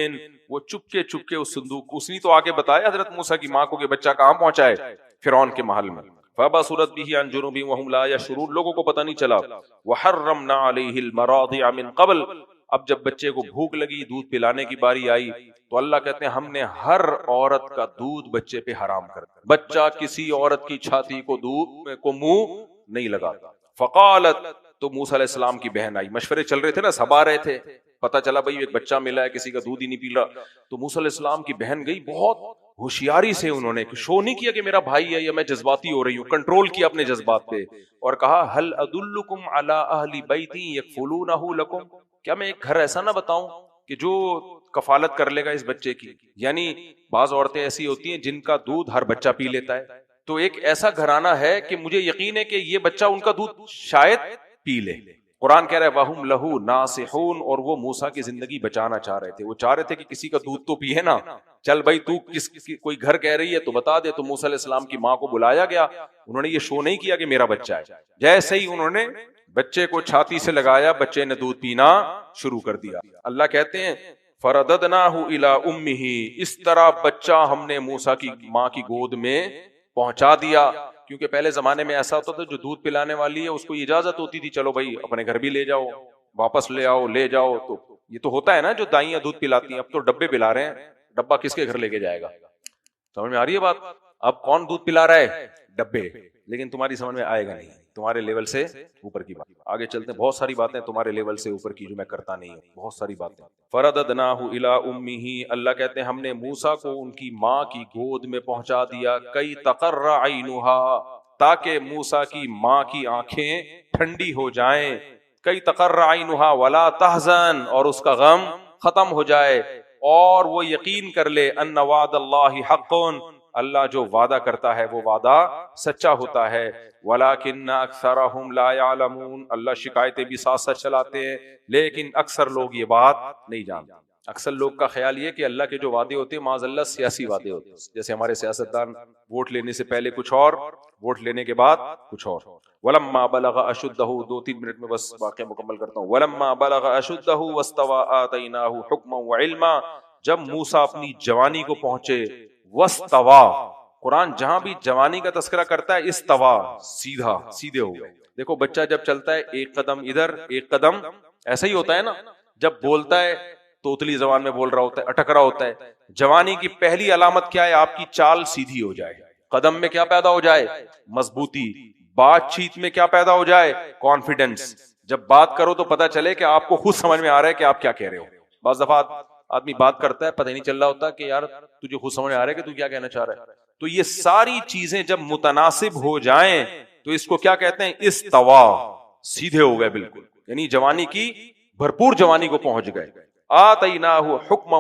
S1: وہ چپکے چپکے اس صندوق کو، اس نے تو آگے بتایا حضرت موسیٰ کی ماں کو کہ بچہ کہاں پہنچا ہے، فرعون کے محل میں. فبصرت به عن جنوب وهم لا يشعرون، لوگوں کو پتہ نہیں چلا. وحرمنا عليه المراضع من قبل، اب جب بچے کو بھوک لگی، دودھ پلانے کی باری آئی، تو اللہ کہتے ہیں ہم نے ہر عورت کا دودھ بچے پہ حرام کر دیا. بچہ کسی عورت کی چھاتی کو دودھ کو منہ نہیں لگاتا. فقالت، تو موسیٰ علیہ السلام کی بہن آئی، مشورے چل رہے تھے نا، سبا رہے تھے، پتہ چلا بھئی ایک بچہ ملا ہے، کسی کا دودھ ہی نہیں پی رہا. تو موسیٰ علیہ السلام کی بہن گئی، بہت ہوشیاری سے انہوں نے شو نہیں کیا کہ میرا بھائی ہے یا میں جذباتی ہو رہی ہوں، کنٹرول کیا اپنے جذبات پہ اور کہا هل ادلکم علی اہل بیت یکفلونہ لکم، کیا میں ایک گھر ایسا نہ بتاؤں کہ جو کفالت کر لے گا اس بچے کی. یعنی بعض عورتیں ایسی ہوتی ہیں جن کا دودھ ہر بچہ پی لیتا ہے، تو ایک ایسا گھرانہ ہے کہ مجھے یقین ہے کہ یہ بچہ ان کا دودھ شاید پی لے، قرآن کہہ رہا ہے وَهُمْ لَهُ نَاصِحُونَ، اور وہ موسیٰ کی زندگی بچانا چاہ رہے تھے. وہ چاہ رہے تھے کہ کسی کا دودھ تو پیے نا، چل بھائی تو کوئی گھر کہہ رہی ہے تو بتا دے. تو موسیٰ علیہ السلام کی ماں کو بلایا گیا، انہوں نے یہ شو نہیں کیا کہ میرا بچہ ہے. جیسے ہی انہوں نے بچے کو چھاتی سے لگایا، بچے نے دودھ پینا شروع کر دیا. اللہ کہتے ہیں فَرَدَدْنَاهُ إِلَىٰ أُمِّهِ، اس طرح بچہ ہم نے موسیٰ کی ماں کی گود میں پہنچا دیا. کیونکہ پہلے زمانے میں ایسا ہوتا تھا جو دودھ پلانے والی ہے اس کو اجازت ہوتی تھی چلو بھائی اپنے گھر بھی لے جاؤ، واپس لے آؤ، لے جاؤ. تو یہ تو ہوتا ہے نا جو دائیاں دودھ پلاتی ہیں. اب تو ڈبے پلا رہے ہیں، ڈبہ کس کے گھر لے کے جائے گا؟ سمجھ میں آ رہی ہے بات؟ اب کون دودھ پلا رہا ہے؟ ڈبے. لیکن تمہاری سمجھ میں آئے گا نہیں، تمہارے لیول سے اوپر کی بات. آگے چلتے ہیں، بہت ساری باتیں تمہارے لیول سے اوپر کی جو میں کرتا نہیں ہوں، بہت ساری باتیں. فرددناہ الی امہ، اللہ کہتے ہیں ہم نے موسیٰ کو ان کی ماں کی گود میں پہنچا دیا. کئی تقر عینھا، تاکہ موسیٰ کی ماں کی آنکھیں ٹھنڈی ہو جائیں. کئی تقر عینھا ولا تحزن، اور اس کا غم ختم ہو جائے اور وہ یقین کر لے ان وعد اللہ حق، اللہ جو وعدہ کرتا ہے وہ وعدہ سچا ہوتا ہے. وَلَٰكِنَّ أَكْثَرَهُمْ لَا يَعْلَمُونَ، اللہ شکایتیں بھی ساتھ ساتھ چلاتے ہیں لیکن اکثر لوگ یہ بات نہیں جانتے. اکثر لوگ کا خیال یہ کہ اللہ کے جو وعدے ہوتے ہیں معاذ اللہ سیاسی وعدے ہوتے ہیں. جیسے ہمارے سیاستدان ووٹ لینے سے پہلے کچھ اور، ووٹ لینے کے بعد کچھ اور. وَلَمَّا بَلَغَ أَشُدَّهُ، 2-3 منٹ میں بس واقعہ مکمل کرتا ہوں. وَلَمَّا بَلَغَ أَشُدَّهُ وَاسْتَوَىٰ آتَيْنَاهُ حُكْمًا وَعِلْمًا، جب موسیٰ اپنی جوانی کو پہنچے. وَاسْتَوَىٰ، قرآن جہاں بھی جوانی کا تذکرہ کرتا ہے استوا، سیدھے ہو گئے. دیکھو بچہ جب چلتا ہے ایک قدم ادھر ایک قدم، ایسا ہی ہوتا ہے نا. جب بولتا ہے توتلی زبان میں بول رہا ہوتا ہے، اٹک رہا ہوتا ہے. جوانی کی پہلی علامت کیا ہے؟ آپ کی چال سیدھی ہو جائے. قدم میں کیا پیدا ہو جائے؟ مضبوطی. بات چیت میں کیا پیدا ہو جائے؟ کانفیڈنس. جب بات کرو تو پتا چلے کہ آپ کو خود سمجھ میں آ رہا ہے کہ آپ کیا کہہ رہے ہو. بعض دفعہ آدمی بات کرتا ہے پتہ ہی نہیں چل رہا ہوتا کہ یار تجھے خود سمجھ میں آ رہا ہے کہ تو کیا کہنا چاہ رہا ہے. تو یہ ساری چیزیں جب متناسب ہو جائیں تو اس کو کیا کہتے ہیں؟ استوا، سیدھے ہو گئے بالکل. یعنی جوانی کی بھرپور جوانی کو پہنچ گئے. آتیناہ حکما